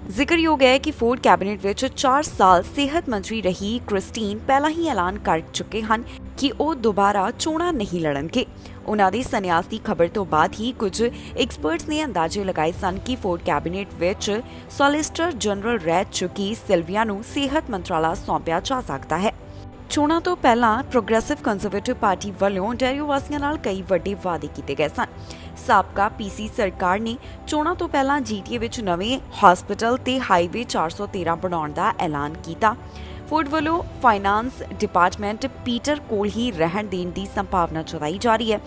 ਜ਼ਿਕਰਯੋਗ ਹੈ ਕਿ ਫੋਰਡ ਕੈਬਨਿਟ ਵਿੱਚ 4 ਸਾਲ ਸਿਹਤ ਮੰਤਰੀ ਰਹੀ ਕ੍ਰਿਸਟੀਨ ਪਹਿਲਾਂ ਹੀ ਐਲਾਨ ਕਰ ਚੁੱਕੇ ਹਨ ਕਿ ਉਹ ਦੁਬਾਰਾ ਚੋਣਾਂ ਨਹੀਂ ਲੜਨਗੇ। ਉਹਨਾਂ ਦੇ ਸੰਨਿਆਸ ਦੀ ਖਬਰ ਤੋਂ ਬਾਅਦ ਹੀ ਕੁਝ ਐਕਸਪਰਟਸ ਨੇ ਅੰਦਾਜ਼ੇ ਲਗਾਏ ਸਨ ਕਿ ਫੋਰਡ ਕੈਬਨਿਟ ਵਿੱਚ ਸੋਲਿਸਿਟਰ ਜਨਰਲ ਰਹਿ ਚੁੱਕੀ ਸਿਲਵੀਆ ਨੂੰ ਸਿਹਤ ਮੰਤਰਾਲਾ ਸੌਂਪਿਆ ਜਾ ਸਕਦਾ ਹੈ। ਚੋਣਾਂ ਤੋਂ ਪਹਿਲਾਂ ਪ੍ਰੋਗਰੈਸਿਵ ਕੰਜ਼ਰਵੇਟਿਵ ਪਾਰਟੀ ਵੱਲੋਂ ਓਨਟਾਰੀਓ ਵਾਸੀਆਂ ਨਾਲ ਕਈ ਵੱਡੇ ਵਾਅਦੇ ਕੀਤੇ ਗਏ ਸਨ। ਸਾਬਕਾ ਪੀਸੀ ਸਰਕਾਰ ਨੇ ਚੋਣਾਂ ਤੋਂ ਪਹਿਲਾਂ ਜੀਟੀਏ ਵਿੱਚ ਨਵੇਂ ਹਸਪਤਾਲ ਤੇ ਹਾਈਵੇ 413 ਬਣਾਉਣ ਦਾ ਐਲਾਨ ਕੀਤਾ। ਫੋਰਡ ਵੱਲੋਂ ਫਾਈਨਾਂਸ ਡਿਪਾਰਟਮੈਂਟ ਪੀਟਰ ਕੋਲ ਹੀ ਰਹਿਣ ਦੇਣ ਦੀ ਸੰਭਾਵਨਾ ਜਤਾਈ ਜਾ ਰਹੀ ਹੈ।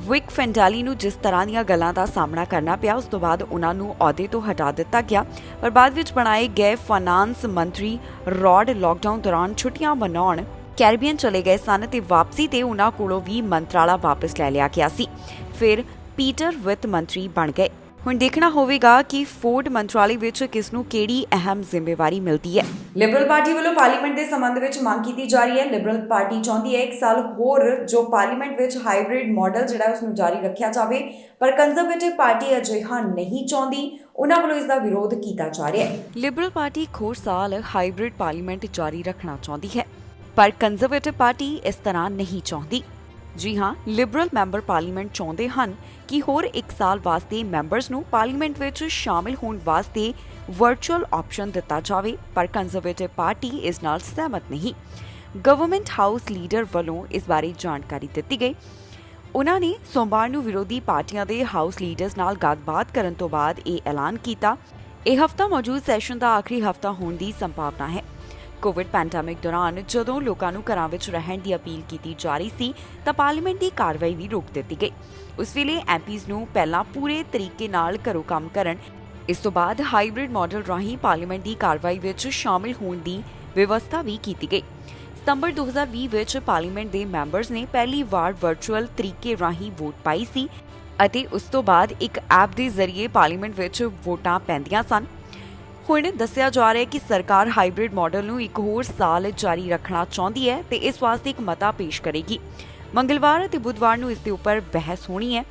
ਵਿਕ ਫੈਂਡਾਲੀ ਨੂੰ ਜਿਸ ਤਰ੍ਹਾਂ ਦੀਆਂ ਗੱਲਾਂ ਦਾ ਸਾਹਮਣਾ ਕਰਨਾ ਪਿਆ, ਉਸ ਤੋਂ ਬਾਅਦ ਉਹਨਾਂ ਨੂੰ ਅਹੁਦੇ ਤੋਂ ਹਟਾ ਦਿੱਤਾ ਗਿਆ, ਪਰ ਬਾਅਦ ਵਿੱਚ ਬਣਾਏ ਗਏ ਫਾਈਨਾਂਸ ਮੰਤਰੀ ਰੌਡ ਲਾਕਡਾਊਨ ਦੌਰਾਨ ਛੁੱਟੀਆਂ ਮਨਾਉਣ ਕੈਰੀਬੀਅਨ ਚਲੇ ਗਏ ਸਨ ਤੇ ਵਾਪਸੀ ਤੇ ਉਹਨਾਂ ਕੋਲੋਂ ਵੀ ਮੰਤਰਾਲਾ ਵਾਪਸ ਲੈ ਲਿਆ ਗਿਆ ਸੀ। ਫਿਰ ਪੀਟਰ ਵਿੱਤ ਮੰਤਰੀ ਬਣ ਗਏ। ਹੁਣ ਦੇਖਣਾ ਹੋਵੇਗਾ ਕਿ ਫੋਰਡ ਮੰਤਰਾਲੇ ਵਿੱਚ ਕਿਸ ਨੂੰ ਕਿਹੜੀ ਅਹਿਮ ਜ਼ਿੰਮੇਵਾਰੀ ਮਿਲਦੀ ਹੈ। ਲਿਬਰਲ ਪਾਰਟੀ ਵੱਲੋਂ ਪਾਰਲੀਮੈਂਟ ਦੇ ਸੰਬੰਧ ਵਿੱਚ ਮੰਗ ਕੀਤੀ ਜਾ ਰਹੀ ਹੈ। ਲਿਬਰਲ ਪਾਰਟੀ ਚਾਹੁੰਦੀ ਹੈ 1 ਸਾਲ ਹੋਰ ਜੋ ਪਾਰਲੀਮੈਂਟ ਵਿੱਚ ਹਾਈਬ੍ਰਿਡ ਮਾਡਲ ਜਿਹੜਾ ਉਸ ਨੂੰ ਜਾਰੀ ਰੱਖਿਆ ਜਾਵੇ, ਪਰ ਕੰਜ਼ਰਵੇਟਿਵ ਪਾਰਟੀ ਅਜਿਹਾ ਨਹੀਂ ਚਾਹੁੰਦੀ। ਉਹਨਾਂ ਵੱਲੋਂ ਇਸ ਦਾ ਵਿਰੋਧ ਕੀਤਾ ਜਾ ਰਿਹਾ ਹੈ। ਲਿਬਰਲ ਪਾਰਟੀ ਇੱਕ ਹੋਰ ਸਾਲ ਹਾਈਬ੍ਰਿਡ ਪਾਰਲੀਮੈਂਟ ਜਾਰੀ ਰੱਖਣਾ ਚਾਹੁੰਦੀ ਹੈ, ਪਰ ਕੰਜ਼ਰਵੇਟਿਵ ਪਾਰਟੀ ਇਸ ਤਰ੍ਹਾਂ ਨਹੀਂ ਚਾਹੁੰਦੀ। ਜੀ ਹਾਂ, ਲਿਬਰਲ ਮੈਂਬਰ ਪਾਰਲੀਮੈਂਟ ਚਾਹੁੰਦੇ ਹਨ ਕਿ ਹੋਰ 1 ਸਾਲ ਵਾਸਤੇ ਮੈਂਬਰਸ ਨੂੰ ਪਾਰਲੀਮੈਂਟ ਵਿੱਚ ਸ਼ਾਮਿਲ ਹੋਣ ਵਾਸਤੇ ਵਰਚੁਅਲ ਆਪਸ਼ਨ ਦਿੱਤਾ ਜਾਵੇ, ਪਰ ਕੰਜ਼ਰਵੇਟਿਵ ਪਾਰਟੀ ਇਸ ਨਾਲ ਸਹਿਮਤ ਨਹੀਂ। ਗਵਰਨਮੈਂਟ ਹਾਊਸ ਲੀਡਰ ਵੱਲੋਂ ਇਸ ਬਾਰੇ ਜਾਣਕਾਰੀ ਦਿੱਤੀ ਗਈ। ਉਹਨਾਂ ਨੇ ਸੋਮਵਾਰ ਨੂੰ ਵਿਰੋਧੀ ਪਾਰਟੀਆਂ ਦੇ ਹਾਊਸ ਲੀਡਰਸ ਨਾਲ ਗੱਲਬਾਤ ਕਰਨ ਤੋਂ ਬਾਅਦ ਇਹ ਐਲਾਨ ਕੀਤਾ। ਇਹ ਹਫ਼ਤਾ ਮੌਜੂਦ ਸੈਸ਼ਨ ਦਾ ਆਖਰੀ ਹਫ਼ਤਾ ਹੋਣ ਦੀ ਸੰਭਾਵਨਾ ਹੈ। ਕੋਵਿਡ ਪੈਂਡੇਮਿਕ ਦੌਰਾਨ ਜਦੋਂ ਲੋਕਾਂ ਨੂੰ ਘਰਾਂ ਵਿੱਚ ਰਹਿਣ ਦੀ ਅਪੀਲ ਕੀਤੀ ਜਾ ਰਹੀ ਸੀ ਤਾਂ ਪਾਰਲੀਮੈਂਟ ਦੀ ਕਾਰਵਾਈ ਵੀ ਰੋਕ ਦਿੱਤੀ ਗਈ। ਉਸ ਵੇਲੇ ਐਮਪੀਜ਼ ਨੂੰ ਪਹਿਲਾਂ ਪੂਰੇ ਤਰੀਕੇ ਨਾਲ ਘਰੋਂ ਕੰਮ ਕਰਨ, ਇਸ ਤੋਂ ਬਾਅਦ ਹਾਈਬ੍ਰਿਡ ਮਾਡਲ ਰਾਹੀਂ ਪਾਰਲੀਮੈਂਟ ਦੀ ਕਾਰਵਾਈ ਵਿੱਚ ਸ਼ਾਮਿਲ ਹੋਣ ਦੀ ਵਿਵਸਥਾ ਵੀ ਕੀਤੀ ਗਈ। ਸਤੰਬਰ 2020 ਵਿੱਚ ਪਾਰਲੀਮੈਂਟ ਦੇ ਮੈਂਬਰਸ ਨੇ ਪਹਿਲੀ ਵਾਰ ਵਰਚੁਅਲ ਤਰੀਕੇ ਰਾਹੀਂ ਵੋਟ ਪਾਈ ਸੀ ਅਤੇ ਉਸ ਤੋਂ ਬਾਅਦ ਇੱਕ ਐਪ ਦੇ ਜ਼ਰੀਏ ਪਾਰਲੀਮੈਂਟ ਵਿੱਚ ਵੋਟਾਂ ਪੈਂਦੀਆਂ ਸਨ। ਹੁਣ ਦੱਸਿਆ ਜਾ ਰਿਹਾ ਹੈ ਕਿ ਸਰਕਾਰ ਹਾਈਬ੍ਰਿਡ ਮਾਡਲ ਨੂੰ ਇੱਕ ਹੋਰ ਸਾਲ ਜਾਰੀ ਰੱਖਣਾ ਚਾਹੁੰਦੀ ਹੈ ਤੇ ਇਸ ਵਾਸਤੇ ਇੱਕ ਮਤਾ ਪੇਸ਼ ਕਰੇਗੀ। ਮੰਗਲਵਾਰ ਅਤੇ ਬੁੱਧਵਾਰ ਨੂੰ ਇਸ ਦੇ ਉੱਪਰ ਬਹਿਸ ਹੋਣੀ ਹੈ।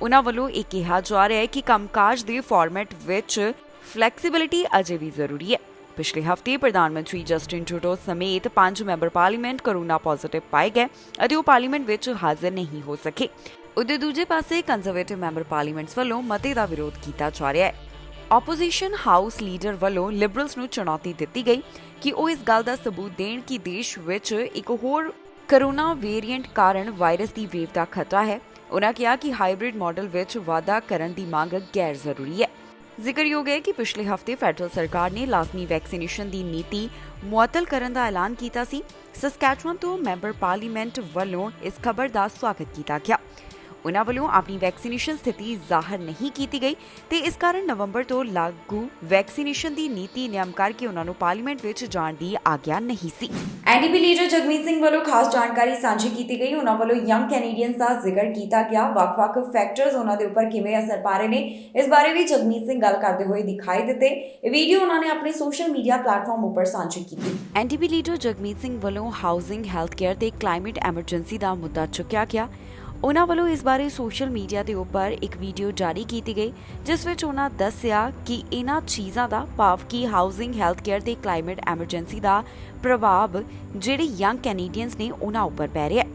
ਉਹਨਾਂ ਵੱਲੋਂ ਇਹ ਕਿਹਾ ਜਾ ਰਿਹਾ ਹੈ ਕਿ ਕੰਮਕਾਜ ਦੇ ਫਾਰਮੈਟ ਵਿੱਚ ਫਲੈਕਸੀਬਿਲਿਟੀ ਅਜੇ ਵੀ ਜ਼ਰੂਰੀ ਹੈ। ਪਿਛਲੇ ਹਫ਼ਤੇ ਪ੍ਰਧਾਨ ਮੰਤਰੀ ਜਸਟਿਨ ਟਰੂਡੋ ਸਮੇਤ 5 ਮੈਂਬਰ ਪਾਰਲੀਮੈਂਟ ਕੋਰੋਨਾ ਪੋਜ਼ਿਟਿਵ ਪਾਏ ਗਏ ਅਤੇ ਉਹ ਪਾਰਲੀਮੈਂਟ ਵਿੱਚ ਹਾਜ਼ਰ ਨਹੀਂ ਹੋ ਸਕੇ। ਉਹਦੇ ਦੂਜੇ ਪਾਸੇ ਕੰਜ਼ਰਵੇਟਿਵ ਮੈਂਬਰ ਪਾਰਲੀਮੈਂਟਸ ਵੱਲੋਂ ਮਤੇ ਦਾ ਵਿਰੋਧ ਕੀਤਾ ਜਾ ਰਿਹਾ ਹੈ। ਆਪੋਜੀਸ਼ਨ ਹਾਊਸ ਲੀਡਰ ਵੱਲੋਂ ਲਿਬਰਲਸ ਨੂੰ ਚੁਣੌਤੀ ਦਿੱਤੀ ਗਈ ਕਿ ਉਹ ਇਸ ਗੱਲ ਦਾ ਸਬੂਤ ਦੇਣ ਕਿ ਦੇਸ਼ ਵਿੱਚ ਇੱਕ ਹੋਰ ਕੋਰੋਨਾ ਵੇਰੀਐਂਟ ਕਾਰਨ ਵਾਇਰਸ ਦੀ ਵੇਵ ਦਾ ਖਤਰਾ ਹੈ। ਉਹਨਾਂ ਕਿਹਾ ਕਿ ਹਾਈਬ੍ਰਿਡ ਮਾਡਲ ਵਿੱਚ ਵਾਧਾ ਕਰਨ ਦੀ ਮੰਗ ਗੈਰ ਜ਼ਰੂਰੀ ਹੈ। ਜ਼ਿਕਰਯੋਗ ਹੈ ਕਿ ਪਿਛਲੇ ਹਫ਼ਤੇ ਫੈਡਰਲ ਸਰਕਾਰ ਨੇ ਲਾਜ਼ਮੀ ਵੈਕਸੀਨੇਸ਼ਨ ਦੀ ਨੀਤੀ ਮੁਅੱਤਲ ਕਰਨ ਦਾ ਐਲਾਨ ਕੀਤਾ ਸੀ। ਸਸਕੈਚੁਅਨ ਤੋਂ ਮੈਂਬਰ ਪਾਰਲੀਮੈਂਟ ਵੱਲੋਂ ਇਸ ਖਬਰ ਦਾ ਸਵਾਗਤ ਕੀਤਾ ਗਿਆ। ਉਨ੍ਹਾਂ ਵੱਲੋਂ ਆਪਣੀ ਵੈਕਸੀਨੇਸ਼ਨ ਸਥਿਤੀ ਜ਼ਾਹਰ ਨਹੀਂ ਕੀਤੀ ਗਈ ਤੇ ਇਸ ਕਾਰਨ ਨਵੰਬਰ ਤੋਂ ਲਾਗੂ ਵੈਕਸੀਨੇਸ਼ਨ ਦੀ ਨੀਤੀ ਨਿਯਮ ਕਰਕੇ ਉਨ੍ਹਾਂ ਨੂੰ ਪਾਰਲੀਮੈਂਟ ਵਿੱਚ ਜਾਣ ਦੀ ਆਗਿਆ ਨਹੀਂ ਸੀ। ਐਨਡੀਪੀ ਲੀਡਰ ਜਗਮੀਤ ਸਿੰਘ ਵੱਲੋਂ ਖਾਸ ਜਾਣਕਾਰੀ ਸਾਂਝੀ ਕੀਤੀ ਗਈ। ਉਨ੍ਹਾਂ ਵੱਲੋਂ ਯੰਗ ਕੈਨੇਡੀਅਨਸ ਦਾ ਜ਼ਿਕਰ ਕੀਤਾ ਗਿਆ। ਵੱਖ-ਵੱਖ ਫੈਕਟਰਸ ਉਹਨਾਂ ਦੇ ਉੱਪਰ ਕਿਵੇਂ ਅਸਰ ਪਾ ਰਹੇ ਨੇ, ਇਸ ਬਾਰੇ ਵੀ ਜਗਮੀਤ ਸਿੰਘ ਗੱਲ ਕਰਦੇ ਹੋਏ ਦਿਖਾਈ ਦਿੱਤੇ। ਇਹ ਵੀਡੀਓ ਉਹਨਾਂ ਨੇ ਆਪਣੇ ਸੋਸ਼ਲ ਮੀਡੀਆ ਪਲੇਟਫਾਰਮ ਉੱਪਰ ਸਾਂਝੀ ਕੀਤੀ। ਐਨਡੀਪੀ ਲੀਡਰ ਜਗਮੀਤ ਸਿੰਘ ਵੱਲੋਂ ਹਾਊਸਿੰਗ, ਹੈਲਥ ਕੇਅਰ ਤੇ ਕਲਾਈਮੇਟ ਐਮਰਜੈਂਸੀ ਦਾ ਮੁੱਦਾ ਚੁੱਕਿਆ ਗਿਆ। ਉਨ੍ਹਾਂ ਵੱਲੋਂ ਇਸ ਬਾਰੇ ਸੋਸ਼ਲ ਮੀਡੀਆ ਦੇ ਉੱਪਰ ਇੱਕ ਵੀਡੀਓ ਜਾਰੀ ਕੀਤੀ ਗਈ, ਜਿਸ ਵਿੱਚ ਉਨ੍ਹਾਂ ਦੱਸਿਆ ਕਿ ਇਹਨਾਂ ਚੀਜ਼ਾਂ ਦਾ ਭਾਵ ਕਿ ਹਾਊਸਿੰਗ, ਹੈਲਥ ਕੇਅਰ ਤੇ ਕਲਾਈਮੇਟ ਐਮਰਜੈਂਸੀ ਦਾ ਪ੍ਰਭਾਵ ਜਿਹੜੇ ਯੰਗ ਕੈਨੇਡੀਅਨਸ ਨੇ ਉਹਨਾਂ ਉੱਪਰ ਪੈ ਰਿਹਾ ਹੈ।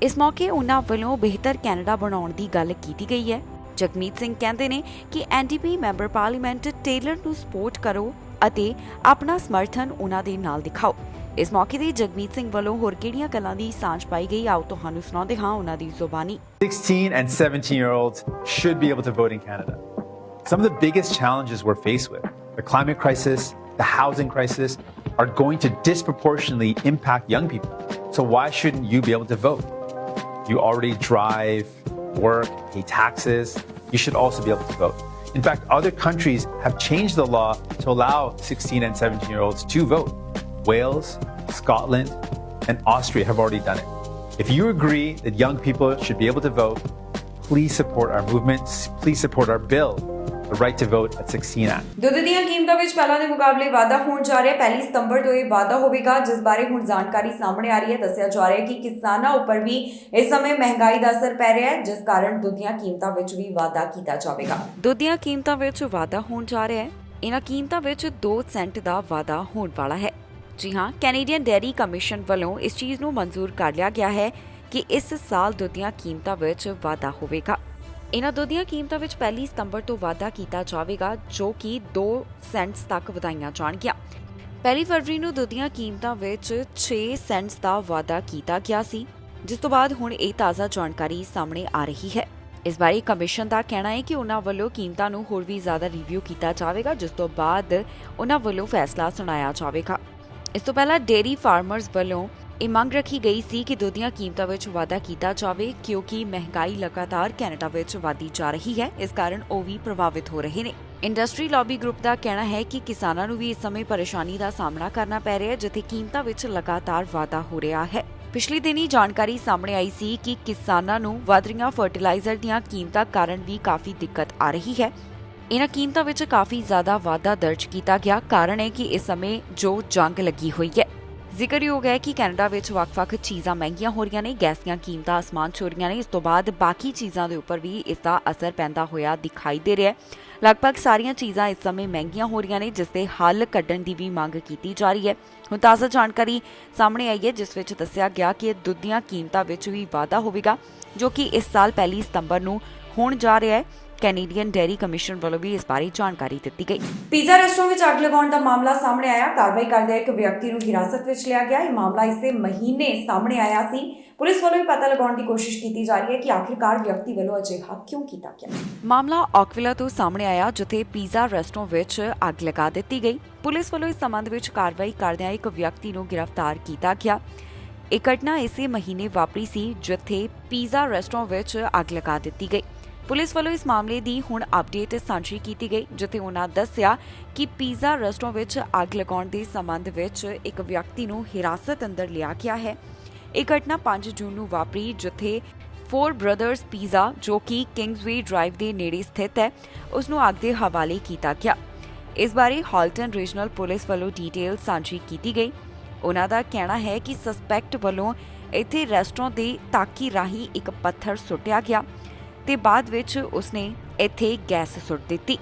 ਇਸ ਮੌਕੇ ਉਨ੍ਹਾਂ ਵੱਲੋਂ ਬਿਹਤਰ ਕੈਨੇਡਾ ਬਣਾਉਣ ਦੀ ਗੱਲ ਕੀਤੀ ਗਈ ਹੈ। ਜਗਮੀਤ ਸਿੰਘ ਕਹਿੰਦੇ ਨੇ ਕਿ ਐਨਡੀਪੀ ਮੈਂਬਰ ਪਾਰਲੀਮੈਂਟ ਟੇਲਰ ਨੂੰ ਸਪੋਰਟ ਕਰੋ ਅਤੇ ਆਪਣਾ ਸਮਰਥਨ ਉਨ੍ਹਾਂ ਦੇ ਨਾਲ ਦਿਖਾਓ। ਇਸ ਮੌਕੇ ਤੇ ਜਗਮੀਤ ਸਿੰਘ ਵੱਲੋਂ ਹੋਰ ਕਿਹੜੀਆਂ ਗੱਲਾਂ ਦੀ ਸਾਂਝ ਪਾਈ ਗਈ, ਆਓ ਤੁਹਾਨੂੰ ਸੁਣਾਉਂਦੇ ਹਾਂ ਉਹਨਾਂ ਦੀ ਜ਼ੁਬਾਨੀ।
16 and 17-year-olds should be able to vote in Canada. Some of the biggest challenges we're faced with, the climate crisis, the housing crisis, are going to disproportionately impact young people. So why shouldn't you be able to vote? You already drive, work, pay taxes. You should also be able to vote. In fact, other countries have changed the law to allow 16 and 17-year-olds to vote. Wales, Scotland, and Austria have already done it. If you agree that young people should be able to vote, please support our movement. Please support our bill, the Right to Vote at 16 Act.
ਦੁੱਧ ਦੀਆਂ ਕੀਮਤਾਂ ਵਿੱਚ ਪਹਿਲਾਂ ਦੇ ਮੁਕਾਬਲੇ ਵਾਧਾ ਹੋਣ ਜਾ ਰਿਹਾ ਹੈ। 1 ਸਤੰਬਰ ਤੋਂ ਇਹ ਵਾਧਾ ਹੋਵੇਗਾ, ਜਿਸ ਬਾਰੇ ਹੁਣ ਜਾਣਕਾਰੀ ਸਾਹਮਣੇ ਆ ਰਹੀ ਹੈ। ਦੱਸਿਆ ਜਾ ਰਿਹਾ ਹੈ ਕਿ ਕਿਸਾਨਾਂ ਉੱਪਰ ਵੀ ਇਸ ਸਮੇਂ ਮਹਿੰਗਾਈ ਦਾ ਅਸਰ ਪੈ ਰਿਹਾ ਹੈ, ਜਿਸ ਕਾਰਨ ਦੁੱਧ ਦੀਆਂ ਕੀਮਤਾਂ ਵਿੱਚ ਵੀ ਵਾਧਾ ਕੀਤਾ ਜਾਵੇਗਾ। ਦੁੱਧ ਦੀਆਂ ਕੀਮਤਾਂ ਵਿੱਚ ਵਾਧਾ ਹੋਣ ਜਾ ਰਿਹਾ ਹੈ। ਇਹਨਾਂ ਕੀਮਤਾਂ ਵਿੱਚ 2 ਸੈਂਟ ਦਾ ਵਾਧਾ ਹੋਣ ਵਾਲਾ ਹੈ। ਜੀ ਹਾਂ, ਕੈਨੇਡੀਅਨ ਡੇਅਰੀ ਕਮਿਸ਼ਨ ਵੱਲੋਂ ਇਸ ਚੀਜ਼ ਨੂੰ ਮਨਜ਼ੂਰ ਕਰ ਲਿਆ ਗਿਆ ਹੈ ਕਿ ਇਸ ਸਾਲ ਦੁੱਧ ਦੀਆਂ ਕੀਮਤਾਂ ਵਿੱਚ ਵਾਧਾ ਹੋਵੇਗਾ। ਇਹਨਾਂ ਦੁੱਧ ਦੀਆਂ ਕੀਮਤਾਂ ਵਿੱਚ 1 ਸਤੰਬਰ ਤੋਂ ਵਾਧਾ ਕੀਤਾ ਜਾਵੇਗਾ, ਜੋ ਕਿ 2 ਸੈਂਟਸ ਤੱਕ ਵਧਾਈਆਂ ਜਾਣਗੀਆਂ। 1 ਫਰਵਰੀ ਨੂੰ ਦੁੱਧ ਦੀਆਂ ਕੀਮਤਾਂ ਵਿੱਚ 6 ਸੈਂਟਸ ਦਾ ਵਾਧਾ ਕੀਤਾ ਗਿਆ ਸੀ, ਜਿਸ ਤੋਂ ਬਾਅਦ ਹੁਣ ਇਹ ਤਾਜ਼ਾ ਜਾਣਕਾਰੀ ਸਾਹਮਣੇ ਆ ਰਹੀ ਹੈ। ਇਸ ਬਾਰੇ ਕਮਿਸ਼ਨ ਦਾ ਕਹਿਣਾ ਹੈ ਕਿ ਉਹਨਾਂ ਵੱਲੋਂ ਕੀਮਤਾਂ ਨੂੰ ਹੋਰ ਵੀ ਜ਼ਿਆਦਾ ਰਿਵਿਊ ਕੀਤਾ ਜਾਵੇਗਾ, ਜਿਸ ਤੋਂ ਬਾਅਦ ਉਹਨਾਂ ਵੱਲੋਂ ਫੈਸਲਾ ਸੁਣਾਇਆ ਜਾਵੇਗਾ। ਇਸ ਤੋਂ ਪਹਿਲਾਂ ਡੇਅਰੀ ਫਾਰਮਰਸ ਵੱਲੋਂ ਇਹ ਮੰਗ ਰੱਖੀ ਗਈ ਸੀ ਕਿ ਦੁੱਧ ਦੀਆਂ ਕੀਮਤਾਂ ਵਿੱਚ ਵਾਧਾ ਕੀਤਾ ਜਾਵੇ, ਕਿਉਂਕਿ ਮਹਿੰਗਾਈ ਲਗਾਤਾਰ ਕੈਨੇਡਾ ਵਿੱਚ ਵਧਦੀ ਜਾ ਰਹੀ ਹੈ। ਇਸ ਕਾਰਨ ਉਹ ਵੀ ਪ੍ਰਭਾਵਿਤ ਹੋ ਰਹੇ ਨੇ। ਇੰਡਸਟਰੀ ਲੌਬੀ ਗਰੁੱਪ ਦਾ ਕਹਿਣਾ ਹੈ ਕਿ ਕਿਸਾਨਾਂ ਨੂੰ ਵੀ ਇਸ ਸਮੇਂ ਪਰੇਸ਼ਾਨੀ ਦਾ ਸਾਹਮਣਾ ਕਰਨਾ ਪੈ ਰਿਹਾ ਹੈ, ਜਿੱਥੇ ਕੀਮਤਾਂ ਵਿੱਚ ਲਗਾਤਾਰ ਵਾਧਾ ਹੋ ਰਿਹਾ ਹੈ। ਪਿਛਲੇ ਦਿਨੀ ਜਾਣਕਾਰੀ ਸਾਹਮਣੇ ਆਈ ਸੀ ਕਿ ਕਿਸਾਨਾਂ ਨੂੰ ਵਧ ਰਹੀਆਂ ਫਰਟੀਲਾਈਜ਼ਰ ਦੀਆਂ ਕੀਮਤਾਂ ਕਾਰਨ ਵੀ ਕਾਫੀ ਦਿੱਕਤ ਆ ਰਹੀ ਹੈ। ਇਹਨਾਂ ਕੀਮਤਾਂ ਵਿੱਚ ਕਾਫੀ ਜ਼ਿਆਦਾ ਵਾਧਾ ਦਰਜ ਕੀਤਾ ਗਿਆ। ਕਾਰਨ ਹੈ ਕਿ ਇਸ ਸਮੇਂ ਜੋ ਜੰਗ ਲੱਗੀ ਹੋਈ ਹੈ। ਜ਼ਿਕਰਯੋਗ ਹੈ ਕਿ ਕੈਨੇਡਾ ਵਿੱਚ ਵੱਖ-ਵੱਖ ਚੀਜ਼ਾਂ ਮਹਿੰਗੀਆਂ ਹੋ ਰਹੀਆਂ ਨੇ। ਗੈਸ ਦੀਆਂ ਕੀਮਤਾਂ ਅਸਮਾਨ ਛੂ ਰਹੀਆਂ ਨੇ। ਇਸ ਤੋਂ ਬਾਅਦ ਬਾਕੀ ਚੀਜ਼ਾਂ ਦੇ ਉੱਪਰ ਵੀ ਇਸ ਦਾ ਅਸਰ ਪੈਂਦਾ ਹੋਇਆ ਦਿਖਾਈ ਦੇ ਰਿਹਾ ਹੈ। ਲਗਭਗ ਸਾਰੀਆਂ ਚੀਜ਼ਾਂ ਇਸ ਸਮੇਂ ਮਹਿੰਗੀਆਂ ਹੋ ਰਹੀਆਂ ਨੇ, ਜਿਸ ਦੇ ਹੱਲ ਕੱਢਣ ਦੀ ਵੀ ਮੰਗ ਕੀਤੀ ਜਾ ਰਹੀ ਹੈ। ਹੁਣ ਤਾਜ਼ਾ ਜਾਣਕਾਰੀ ਸਾਹਮਣੇ ਆਈ ਹੈ, ਜਿਸ ਵਿੱਚ ਦੱਸਿਆ ਗਿਆ ਕਿ ਦੁੱਧ ਦੀਆਂ ਕੀਮਤਾਂ ਵਿੱਚ ਵੀ ਵਾਧਾ ਹੋਵੇਗਾ, ਜੋ ਕਿ ਇਸ ਸਾਲ 1 ਸਤੰਬਰ ਨੂੰ ਹੋਣ ਜਾ ਰਿਹਾ ਹੈ। ਕੈਨੇਡੀਅਨ ਡੇਅਰੀ ਕਮਿਸ਼ਨ ਵੱਲੋਂ ਵੀ ਇਸ ਬਾਰੇ ਜਾਣਕਾਰੀ ਦਿੱਤੀ ਗਈ। ਪੀਜ਼ਾ ਰੈਸਟੋਰੈਂਟ ਵਿੱਚ ਅੱਗ ਲਗਾਉਣ ਦਾ ਮਾਮਲਾ ਸਾਹਮਣੇ ਆਇਆ। ਕਾਰਵਾਈ ਕਰਦਿਆਂ ਇੱਕ ਵਿਅਕਤੀ ਨੂੰ ਹਿਰਾਸਤ ਵਿੱਚ ਲਿਆ ਗਿਆ। ਇਹ ਮਾਮਲਾ ਇਸੇ ਮਹੀਨੇ ਸਾਹਮਣੇ ਆਇਆ ਸੀ। ਪੁਲਿਸ ਵੱਲੋਂ ਵੀ ਪਤਾ ਲਗਾਉਣ ਦੀ ਕੋਸ਼ਿਸ਼ ਕੀਤੀ ਜਾ ਰਹੀ ਹੈ ਕਿ ਆਖਿਰਕਾਰ ਵਿਅਕਤੀ ਵੱਲੋਂ ਅਜਿਹਾ ਕਿਉਂ ਕੀਤਾ ਗਿਆ। ਮਾਮਲਾ ਔਕਵਿਲਾ ਤੋਂ ਸਾਹਮਣੇ ਆਇਆ, ਜਿੱਥੇ ਪੀਜ਼ਾ ਰੈਸਟੋਰੈਂਟ ਵਿੱਚ ਅੱਗ ਲਗਾ ਦਿੱਤੀ ਗਈ। ਪੁਲਿਸ ਵੱਲੋਂ ਇਸ ਸੰਬੰਧ ਵਿੱਚ ਕਾਰਵਾਈ ਕਰਦਿਆਂ ਇੱਕ ਵਿਅਕਤੀ ਨੂੰ ਗ੍ਰਿਫਤਾਰ ਕੀਤਾ ਗਿਆ। ਇਹ ਘਟਨਾ ਇਸੇ ਮਹੀਨੇ ਵਾਪਰੀ ਸੀ, ਜਿੱਥੇ ਪੀਜ਼ਾ ਰੈਸਟੋਰੈਂਟ ਵਿੱਚ ਅੱਗ ਲਗਾ ਦਿੱਤੀ ਗਈ। ਪੁਲਿਸ ਵੱਲੋਂ ਇਸ ਮਾਮਲੇ ਦੀ ਹੁਣ ਅਪਡੇਟ ਸਾਂਝੀ ਕੀਤੀ ਗਈ, ਜਿੱਥੇ ਉਹਨਾਂ ਦੱਸਿਆ ਕਿ ਪੀਜ਼ਾ ਰੈਸਟੋਰੈਂਟ ਵਿੱਚ ਅੱਗ ਲਗਾਉਣ ਦੇ ਸੰਬੰਧ ਵਿੱਚ ਇੱਕ ਵਿਅਕਤੀ ਨੂੰ ਹਿਰਾਸਤ ਅੰਦਰ ਲਿਆ ਗਿਆ ਹੈ। ਇਹ ਘਟਨਾ 5 ਜੂਨ ਨੂੰ ਵਾਪਰੀ, ਜਿੱਥੇ 4 ਬ੍ਰਦਰਜ਼ ਪੀਜ਼ਾ, ਜੋ ਕਿ ਕਿੰਗਸਵੇ ਡਰਾਈਵ ਦੇ ਨੇੜੇ ਸਥਿਤ ਹੈ, ਉਸ ਨੂੰ ਅੱਗ ਦੇ ਹਵਾਲੇ ਕੀਤਾ ਗਿਆ। ਇਸ ਬਾਰੇ ਹਾਲਟਨ ਰੀਜਨਲ ਪੁਲਿਸ ਵੱਲੋਂ ਡੀਟੇਲ ਸਾਂਝੀ ਕੀਤੀ ਗਈ। ਉਹਨਾਂ ਦਾ ਕਹਿਣਾ ਹੈ ਕਿ ਸਸਪੈਕਟ ਵੱਲੋਂ ਇੱਥੇ ਰੈਸਟੋਰੈਂਟ ਦੇ ਤਾਕੀ ਰਾਹੀਂ ਇੱਕ ਪੱਥਰ ਸੁੱਟਿਆ ਗਿਆ ਤੇ ਬਾਅਦ ਵਿੱਚ ਉਸਨੇ ਇੱਥੇ ਗੈਸ ਸੁੱਟ ਦਿੱਤੀ।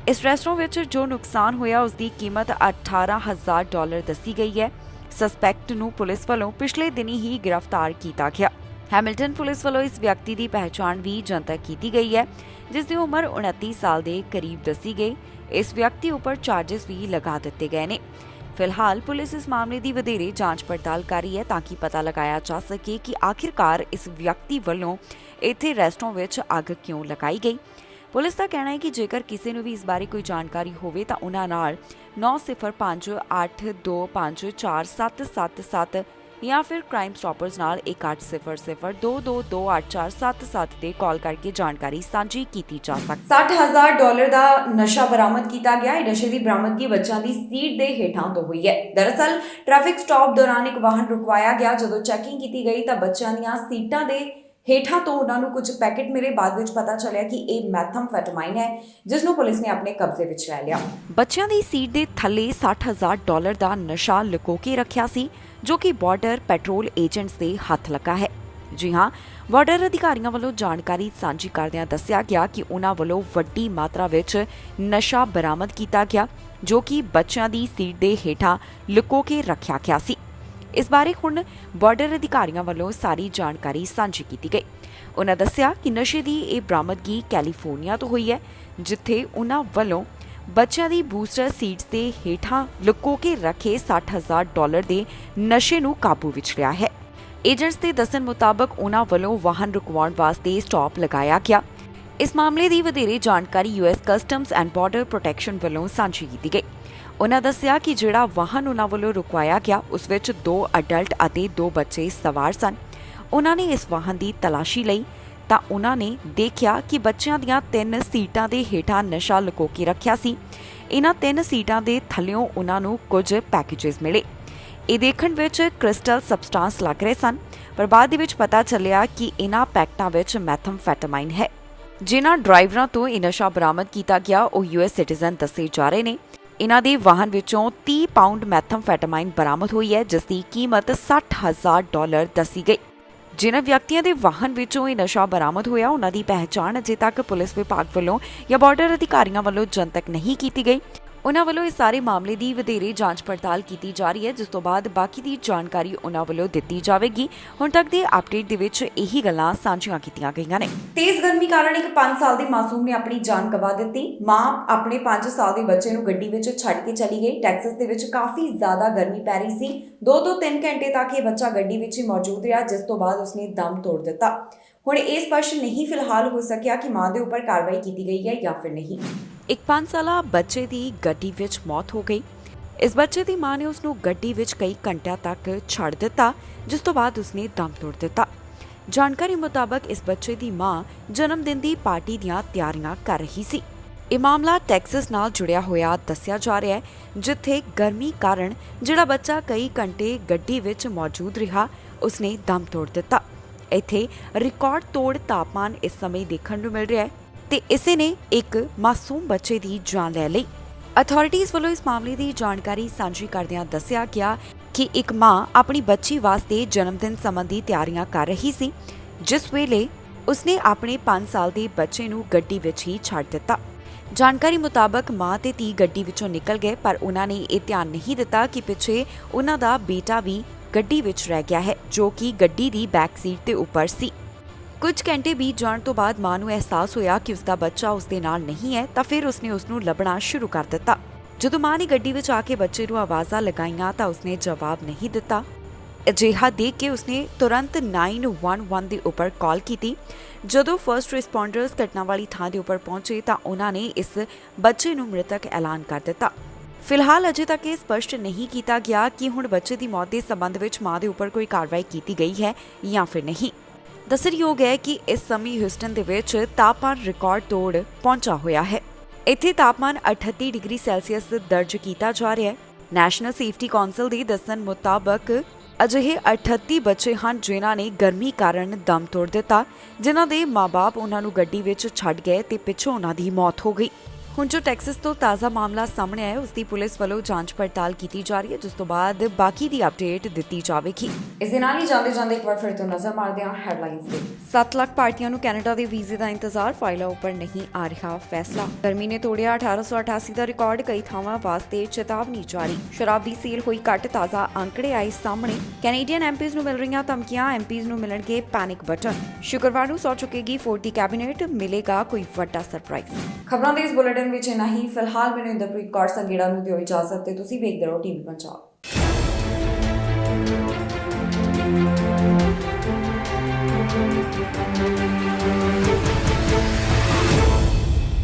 ਇਸ ਰੈਸਟੋਰੈਂਟ ਵਿੱਚ ਜੋ ਨੁਕਸਾਨ ਹੋਇਆ ਉਸ ਦੀ ਕੀਮਤ $18,000 ਦੱਸੀ ਗਈ ਹੈ। ਸਸਪੈਕਟ ਨੂੰ ਪੁਲਿਸ ਵੱਲੋਂ ਪਿਛਲੇ ਦਿਨੀ ਹੀ ਗ੍ਰਿਫਤਾਰ ਕੀਤਾ ਗਿਆ। ਹੈਮਿਲਟਨ ਪੁਲਿਸ ਵੱਲੋਂ ਇਸ ਵਿਅਕਤੀ ਦੀ ਪਹਿਚਾਣ ਵੀ ਜਨਤਕ ਕੀਤੀ ਗਈ ਹੈ, ਜਿਸ ਦੀ ਉਮਰ 29 ਸਾਲ ਦੇ ਕਰੀਬ ਦੱਸੀ ਗਈ। ਇਸ ਵਿਅਕਤੀ ਉੱਪਰ ਚਾਰजेस ਵੀ ਲਗਾ ਦਿੱਤੇ ਗਏ ਨੇ। ਫਿਲਹਾਲ ਪੁਲਿਸ ਇਸ ਮਾਮਲੇ ਦੀ ਵਧੇਰੇ ਜਾਂਚ ਪੜਤਾਲ ਕਰ ਰਹੀ ਹੈ, ਤਾਂ ਕਿ ਪਤਾ ਲਗਾਇਆ ਜਾ ਸਕੇ ਕਿ ਆਖਿਰਕਾਰ ਇਸ ਵਿਅਕਤੀ ਵੱਲੋਂ ਇੱਥੇ ਰੈਸਟੋਰੈਂਟ ਵਿੱਚ ਅੱਗ ਕਿਉਂ ਲਗਾਈ ਗਈ। ਪੁਲਿਸ ਦਾ ਕਹਿਣਾ ਹੈ ਕਿ ਜੇਕਰ ਕਿਸੇ ਨੂੰ ਵੀ ਇਸ ਬਾਰੇ ਕੋਈ ਜਾਣਕਾਰੀ ਹੋਵੇ ਤਾਂ ਉਹਨਾਂ ਨਾਲ 9058254777 ਜਾਂ ਫਿਰ ਕ੍ਰਾਈਮ ਸਟਾਪਰਸ ਨਾਲ 180022284777 ਤੇ ਕਾਲ ਕਰਕੇ ਜਾਣਕਾਰੀ ਸਾਂਝੀ ਕੀਤੀ ਜਾ ਸਕਦੀ ਹੈ। $60,000 ਦਾ ਨਸ਼ਾ ਬਰਾਮਦ ਕੀਤਾ ਗਿਆ। ਇਹ ਨਸ਼ੇ ਦੀ ਬਰਾਮਦਗੀ ਬੱਚਿਆਂ ਦੀ ਸੀਟ ਦੇ ਹੇਠਾਂ ਤੋਂ ਹੋਈ ਹੈ। ਦਰਅਸਲ ਟ੍ਰੈਫਿਕ ਸਟਾਪ ਦੌਰਾਨ ਇੱਕ ਵਾਹਨ ਰੁਕਵਾਇਆ ਗਿਆ। ਜਦੋਂ ਚੈਕਿੰਗ ਕੀਤੀ ਗਈ ਤਾਂ ਬੱਚਿਆਂ ਦੀਆਂ ਸੀਟਾਂ ਦੇ ਹੇਠਾਂ ਤੋਂ ਉਹਨਾਂ ਨੂੰ ਕੁਝ ਪੈਕੇਟ ਮਿਲੇ। ਬਾਅਦ ਵਿੱਚ ਪਤਾ ਚੱਲਿਆ ਕਿ ਇਹ ਮੈਥਮਫੈਟਾਮਾਈਨ ਹੈ, ਜਿਸ ਨੂੰ ਪੁਲਿਸ ਨੇ ਆਪਣੇ ਕਬਜ਼ੇ ਵਿੱਚ ਲੈ ਲਿਆ। ਬੱਚਿਆਂ ਦੀ ਸੀਟ ਦੇ ਥੱਲੇ $60,000 ਦਾ ਨਸ਼ਾ ਲੁਕੋ ਕੇ ਰੱਖਿਆ ਸੀ, ਜੋ ਕਿ ਬਾਰਡਰ ਪੈਟਰੋਲ ਏਜੰਟਸ ਦੇ ਹੱਥ ਲੱਗਾ ਹੈ। ਜੀ ਹਾਂ, ਬਾਰਡਰ ਅਧਿਕਾਰੀਆਂ ਵੱਲੋਂ ਜਾਣਕਾਰੀ ਸਾਂਝੀ ਕਰਦਿਆਂ ਦੱਸਿਆ ਗਿਆ ਕਿ ਉਹਨਾਂ ਵੱਲੋਂ ਵੱਡੀ ਮਾਤਰਾ ਵਿੱਚ ਨਸ਼ਾ ਬਰਾਮਦ ਕੀਤਾ ਗਿਆ, ਜੋ ਕਿ ਬੱਚਿਆਂ ਦੀ ਸੀਟ ਦੇ ਹੇਠਾਂ ਲੁਕੋ ਕੇ ਰੱਖਿਆ ਗਿਆ ਸੀ। ਇਸ ਬਾਰੇ ਹੁਣ ਬਾਰਡਰ ਅਧਿਕਾਰੀਆਂ ਵੱਲੋਂ ਸਾਰੀ ਜਾਣਕਾਰੀ ਸਾਂਝੀ ਕੀਤੀ ਗਈ। ਉਹਨਾਂ ਦੱਸਿਆ ਕਿ ਨਸ਼ੇ ਦੀ ਇਹ ਬਰਾਮਦਗੀ ਕੈਲੀਫੋਰਨੀਆ ਤੋਂ ਹੋਈ ਹੈ, ਜਿੱਥੇ ਉਹਨਾਂ ਵੱਲੋਂ ਬੱਚਿਆਂ ਦੀ ਬੂਸਟਰ ਸੀਟਸ ਦੇ ਹੇਠਾਂ ਲੁਕੋ ਕੇ ਰੱਖੇ $60,000 ਦੇ ਨਸ਼ੇ ਨੂੰ ਕਾਬੂ ਵਿੱਚ ਲਿਆ ਹੈ। ਏਜੰਟਸ ਦੇ ਦੱਸਣ ਮੁਤਾਬਕ ਉਹਨਾਂ ਵੱਲੋਂ ਵਾਹਨ ਰੁਕਵਾਉਣ ਵਾਸਤੇ ਸਟਾਪ ਲਗਾਇਆ ਗਿਆ। ਇਸ ਮਾਮਲੇ ਦੀ ਵਧੇਰੇ ਜਾਣਕਾਰੀ US customs and border protection ਵੱਲੋਂ ਸਾਂਝੀ ਕੀਤੀ ਗਈ। ਉਹਨਾਂ ਦੱਸਿਆ ਕਿ ਜਿਹੜਾ ਵਾਹਨ ਉਹਨਾਂ ਵੱਲੋਂ ਰੁਕਵਾਇਆ ਗਿਆ ਉਸ ਵਿੱਚ 2 ਅਡਲਟ ਅਤੇ 2 ਬੱਚੇ ਸਵਾਰ ਸਨ। ਉਹਨਾਂ ਨੇ ਇਸ ਵਾਹਨ ਦੀ ਤਲਾਸ਼ੀ ਲਈ ਤਾਂ ਉਹਨਾਂ ਨੇ ਦੇਖਿਆ ਕਿ ਬੱਚਿਆਂ ਦੀਆਂ 3 ਸੀਟਾਂ ਦੇ ਹੇਠਾਂ ਨਸ਼ਾ ਲੁਕੋ ਕੇ ਰੱਖਿਆ ਸੀ। ਇਹਨਾਂ 3 ਸੀਟਾਂ ਦੇ ਥੱਲਿਓਂ ਉਹਨਾਂ ਨੂੰ ਕੁਝ ਪੈਕੇजेस ਮਿਲੇ। ਇਹ ਦੇਖਣ ਵਿੱਚ ਕ੍ਰਿਸਟਲ ਸਬਸਟੈਂਸ ਲੱਗ ਰਹੇ ਸਨ, ਪਰ ਬਾਅਦ ਦੇ ਵਿੱਚ ਪਤਾ ਚੱਲਿਆ ਕਿ ਇਹਨਾਂ ਪੈਕਟਾਂ ਵਿੱਚ ਮੈਥਮਫੈਟਾਮਾਈਨ ਹੈ। ਜਿਨ੍ਹਾਂ ਡਰਾਈਵਰਾਂ ਤੋਂ ਇਹ ਨਸ਼ਾ ਬਰਾਮਦ ਕੀਤਾ ਗਿਆ ਉਹ ਯੂਐਸ ਸਿਟੀਜ਼ਨ ਦੱਸੇ ਜਾ ਰਹੇ ਨੇ। ਇਹਨਾਂ ਦੇ ਵਾਹਨ ਵਿੱਚੋਂ 30 ਪਾਉਂਡ ਮੈਥਮਫੈਟਾਮਾਈਨ ਬਰਾਮਦ ਹੋਈ ਹੈ, ਜਿਸ ਦੀ ਕੀਮਤ $60,000 ਦੱਸੀ ਗਈ। ਜਿਨ੍ਹਾਂ ਵਿਅਕਤੀਆਂ ਦੇ ਵਾਹਨ ਵਿੱਚੋਂ ਇਹ ਨਸ਼ਾ ਬਰਾਮਦ ਹੋਇਆ, ਉਹਨਾਂ ਦੀ ਪਹਿਚਾਣ ਅਜੇ ਤੱਕ ਪੁਲਿਸ ਵਿਭਾਗ ਵੱਲੋਂ ਜਾਂ ਬਾਰਡਰ ਅਧਿਕਾਰੀਆਂ ਵੱਲੋਂ ਜਨਤਕ ਨਹੀਂ ਕੀਤੀ ਗਈ। ਉਹਨਾਂ ਵੱਲੋਂ ਇਸ ਸਾਰੇ ਮਾਮਲੇ ਦੀ ਵਧੇਰੇ ਜਾਂਚ ਪੜਤਾਲ ਕੀਤੀ ਜਾ ਰਹੀ ਹੈ, ਜਿਸ ਤੋਂ ਬਾਅਦ ਬਾਕੀ ਦੀ ਜਾਣਕਾਰੀ ਉਹਨਾਂ ਵੱਲੋਂ ਦਿੱਤੀ ਜਾਵੇਗੀ। ਹੁਣ ਤੱਕ ਦੇ ਅਪਡੇਟ ਦੇ ਵਿੱਚ ਇਹੀ ਗੱਲਾਂ ਸਾਂਝੀਆਂ ਕੀਤੀਆਂ ਗਈਆਂ ਨੇ। ਤੇਜ਼ ਗਰਮੀ ਕਾਰਨ ਇੱਕ 5 ਸਾਲ ਦੀ ਮਾਸੂਮ ਨੇ ਆਪਣੀ ਜਾਨ ਗਵਾ ਦਿੱਤੀ। ਮਾਂ ਆਪਣੇ 5 ਸਾਲ ਦੇ ਬੱਚੇ ਨੂੰ ਗੱਡੀ ਵਿੱਚ ਛੱਡ ਕੇ ਚਲੀ ਗਈ। ਟੈਕਸਸ ਦੇ ਵਿੱਚ ਕਾਫੀ ਜ਼ਿਆਦਾ ਗਰਮੀ ਪੈ ਰਹੀ ਸੀ। 2 ਤੋਂ 3 ਘੰਟੇ ਤੱਕ ਇਹ ਬੱਚਾ ਗੱਡੀ ਵਿੱਚ ਹੀ ਮੌਜੂਦ ਰਿਹਾ, ਜਿਸ ਤੋਂ ਬਾਅਦ ਉਸਨੇ ਦਮ ਤੋੜ ਦਿੱਤਾ। ਹੁਣ ਇਹ ਸਪਸ਼ਟ ਨਹੀਂ ਫਿਲਹਾਲ ਹੋ ਸਕਿਆ ਕਿ ਮਾਂ ਦੇ ਉੱਪਰ ਕਾਰਵਾਈ ਕੀਤੀ ਗਈ ਹੈ ਜਾਂ ਫਿਰ ਨਹੀਂ। ਇੱਕ 5 ਸਾਲਾ ਬੱਚੇ ਦੀ ਗੱਡੀ ਵਿੱਚ ਮੌਤ ਹੋ ਗਈ। ਇਸ ਬੱਚੇ ਦੀ ਮਾਂ ਨੇ ਉਸ ਨੂੰ ਗੱਡੀ ਵਿੱਚ ਕਈ ਘੰਟਿਆਂ ਤੱਕ ਛੱਡ ਦਿੱਤਾ, ਜਿਸ ਤੋਂ ਬਾਅਦ ਉਸਨੇ ਦਮ ਤੋੜ ਦਿੱਤਾ। ਜਾਣਕਾਰੀ ਮੁਤਾਬਕ ਇਸ ਬੱਚੇ ਦੀ ਮਾਂ ਜਨਮ ਦਿਨ ਦੀ ਪਾਰਟੀ ਦੀਆਂ ਤਿਆਰੀਆਂ ਕਰ ਰਹੀ ਸੀ। ਇਹ ਮਾਮਲਾ ਟੈਕਸਸ ਨਾਲ ਜੁੜਿਆ ਹੋਇਆ ਦੱਸਿਆ ਜਾ ਰਿਹਾ ਹੈ, ਜਿੱਥੇ ਗਰਮੀ ਕਾਰਨ ਜਿਹੜਾ ਬੱਚਾ ਕਈ ਘੰਟੇ ਗੱਡੀ ਵਿੱਚ ਮੌਜੂਦ ਰਿਹਾ, ਉਸਨੇ ਦਮ ਤੋੜ ਦਿੱਤਾ। ਇੱਥੇ ਰਿਕਾਰਡ ਤੋੜ ਤਾਪਮਾਨ ਇਸ ਸਮੇਂ ਦੇਖਣ ਨੂੰ ਮਿਲ ਰਿਹਾ ਹੈ ਤੇ ਇਸੇ ਨੇ ਇੱਕ ਮਾਸੂਮ ਬੱਚੇ ਦੀ ਜਾਨ ਲੈ ਲਈ। ਅਥਾਰਟੀਜ਼ ਵੱਲੋਂ ਇਸ ਮਾਮਲੇ ਦੀ ਜਾਣਕਾਰੀ ਸਾਂਝੀ ਕਰਦਿਆਂ ਦੱਸਿਆ ਗਿਆ ਕਿ ਇੱਕ ਮਾਂ ਆਪਣੀ ਬੱਚੀ ਵਾਸਤੇ ਜਨਮ ਦਿਨ ਸੰਬੰਧੀ ਤਿਆਰੀਆਂ ਕਰ ਰਹੀ ਸੀ, ਜਿਸ ਵੇਲੇ ਉਸਨੇ ਆਪਣੇ 5 ਸਾਲ ਦੇ ਬੱਚੇ ਨੂੰ ਗੱਡੀ ਵਿੱਚ ਹੀ ਛੱਡ ਦਿੱਤਾ। ਜਾਣਕਾਰੀ ਮੁਤਾਬਕ ਮਾਂ ਤੇ ਧੀ ਗੱਡੀ ਵਿੱਚੋਂ ਨਿਕਲ ਗਏ, ਪਰ ਉਹਨਾਂ ਨੇ ਇਹ ਧਿਆਨ ਨਹੀਂ ਦਿੱਤਾ ਕਿ ਪਿੱਛੇ ਉਹਨਾਂ ਦਾ ਬੇਟਾ ਵੀ ਗੱਡੀ ਵਿੱਚ ਰਹਿ ਗਿਆ ਹੈ, ਜੋ ਕਿ ਗੱਡੀ ਦੀ ਬੈਕ ਸੀਟ ਦੇ ਉੱਪਰ ਸੀ। ਕੁਝ ਘੰਟੇ ਬੀਤ ਜਾਣ ਤੋਂ ਬਾਅਦ ਮਾਂ ਨੂੰ ਅਹਿਸਾਸ ਹੋਇਆ ਕਿ ਉਸਦਾ ਬੱਚਾ ਉਸਦੇ ਨਾਲ ਨਹੀਂ ਹੈ, ਤਾਂ ਫਿਰ ਉਸਨੇ ਉਸਨੂੰ ਲੱਭਣਾ ਸ਼ੁਰੂ ਕਰ ਦਿੱਤਾ। ਜਦੋਂ ਮਾਂ ਨੇ ਗੱਡੀ ਵਿੱਚ ਆ ਕੇ ਬੱਚੇ ਨੂੰ ਆਵਾਜ਼ਾਂ ਲਗਾਈਆਂ ਤਾਂ ਉਸਨੇ ਜਵਾਬ ਨਹੀਂ ਦਿੱਤਾ। ਅਜਿਹਾ ਦੇਖ ਕੇ ਉਸਨੇ ਤੁਰੰਤ 911 ਦੇ ਉੱਪਰ ਕਾਲ ਕੀਤੀ। ਜਦੋਂ ਫਰਸਟ ਰਿਸਪੌਂਡਰਸ ਘਟਨਾ ਵਾਲੀ ਥਾਂ ਦੇ ਉੱਪਰ ਪਹੁੰਚੇ ਤਾਂ ਉਹਨਾਂ ਨੇ ਇਸ ਬੱਚੇ ਨੂੰ ਮ੍ਰਿਤਕ ਐਲਾਨ ਕਰ ਦਿੱਤਾ। ਫਿਲਹਾਲ ਅਜੇ ਤੱਕ ਇਹ ਸਪਸ਼ਟ ਨਹੀਂ ਕੀਤਾ ਗਿਆ ਕਿ ਹੁਣ ਬੱਚੇ ਦੀ ਮੌਤ ਦੇ ਸੰਬੰਧ ਵਿੱਚ ਮਾਂ ਦੇ ਉੱਪਰ ਕੋਈ ਕਾਰਵਾਈ ਕੀਤੀ ਗਈ ਹੈ ਜਾਂ ਫਿਰ ਨਹੀਂ। ਦੱਸਣਯੋਗ ਹੈ ਕਿ ਇਸ ਸਮੇਂ ਹਿਊਸਟਨ ਦੇ ਵਿੱਚ ਤਾਪਮਾਨ ਰਿਕਾਰਡ ਤੋੜ ਪਹੁੰਚਾ ਹੋਇਆ ਹੈ। ਇੱਥੇ ਤਾਪਮਾਨ 38 ਡਿਗਰੀ ਸੈਲਸੀਅਸ ਦਰਜ ਕੀਤਾ ਜਾ ਰਿਹਾ ਹੈ। ਨੈਸ਼ਨਲ ਸੇਫਟੀ ਕੌਂਸਲ ਦੇ ਦੱਸਣ ਮੁਤਾਬਕ ਅਜਿਹੇ 38 ਬੱਚੇ ਹਨ ਜਿਨ੍ਹਾਂ ਨੇ ਗਰਮੀ ਕਾਰਨ ਦਮ ਤੋੜ ਦਿੱਤਾ, ਜਿਨ੍ਹਾਂ ਦੇ ਮਾਂ-ਬਾਪ ਉਹਨਾਂ ਨੂੰ ਗੱਡੀ ਵਿੱਚ ਛੱਡ ਗਏ ਤੇ ਪਿੱਛੋਂ ਉਹਨਾਂ ਦੀ ਮੌਤ ਹੋ ਗਈ। ਹੁਣ ਜੋ ਟੈਕਸਸ ਤੋਂ ਤਾਜ਼ਾ ਮਾਮਲਾ ਸਾਹਮਣੇ ਆਇਆ, ਉਸ ਦੀ ਪੁਲਿਸ ਵੱਲੋਂ ਜਾਂਚ ਪੜਤਾਲ ਕੀਤੀ ਜਾ ਰਹੀ ਹੈ, ਜਿਸ ਤੋਂ ਬਾਅਦ ਬਾਕੀ ਦੀ ਅਪਡੇਟ ਦਿੱਤੀ ਜਾਵੇਗੀ। ਇਸ ਦੇ ਨਾਲ ਹੀ ਜਾਂਦੇ ਇੱਕ ਵਾਰ ਫਿਰ ਤੋਂ ਨਜ਼ਰ ਮਾਰਦੇ ਹਾਂ ਹੈਡਲਾਈਨਸ ਤੇ। 7 ਲੱਖ ਭਾਰਤੀਆਂ ਨੂੰ ਕੈਨੇਡਾ ਦੇ ਵੀਜ਼ੇ ਦਾ ਇੰਤਜ਼ਾਰ, ਫਾਈਲਾਂ ਉੱਪਰ ਨਹੀਂ ਆ ਰਿਹਾ ਫੈਸਲਾ। ਗਰਮੀ ਨੇ ਤੋੜਿਆ 1888 ਦਾ ਰਿਕਾਰਡ, ਕਈ ਥਾਵਾਂ ਵਾਸਤੇ ਚੇਤਾਵਨੀ ਜਾਰੀ। ਸ਼ਰਾਬ ਦੀ ਸੇਲ ਹੋਈ ਘੱਟ, ਤਾਜ਼ਾ ਅੰਕੜੇ ਆਏ ਸਾਹਮਣੇ। ਕੈਨੇਡੀਅਨ ਐਮਪੀਜ਼ ਨੂੰ ਮਿਲ ਰਹੀਆਂ ਧਮਕੀਆਂ, ਐਮਪੀਜ਼ ਨੂੰ ਮਿਲਣਗੇ ਪੈਨਿਕ ਬਟਨ। ਸ਼ੁੱਕਰਵਾਰ ਨੂੰ ਸੌ ਚੁੱਕੇਗੀ ਫੋਰਡ ਦੀ ਕੈਬਨਿਟ, ਮਿਲੇਗਾ ਕੋਈ ਵੱਡਾ ਸਰਪ੍ਰਾਈਜ਼। ਖਬਰਾਂ ਦੇ ਇਸ ਬੁਲੇਟਿਨ ਵਿੱਚ ਇੰਨਾ ਹੀ। ਫਿਲਹਾਲ ਮੈਨੂੰ ਇੰਦਰਪ੍ਰੀਤ ਕੌਰ ਸੰਗੇੜਾ ਨੂੰ ਦਿਓ ਇਜਾਜ਼ਤ ਤੇ ਤੁਸੀਂ ਵੇਖਦੇ ਰਹੋ ਟੀਵੀ ਪੰਜਾਬ।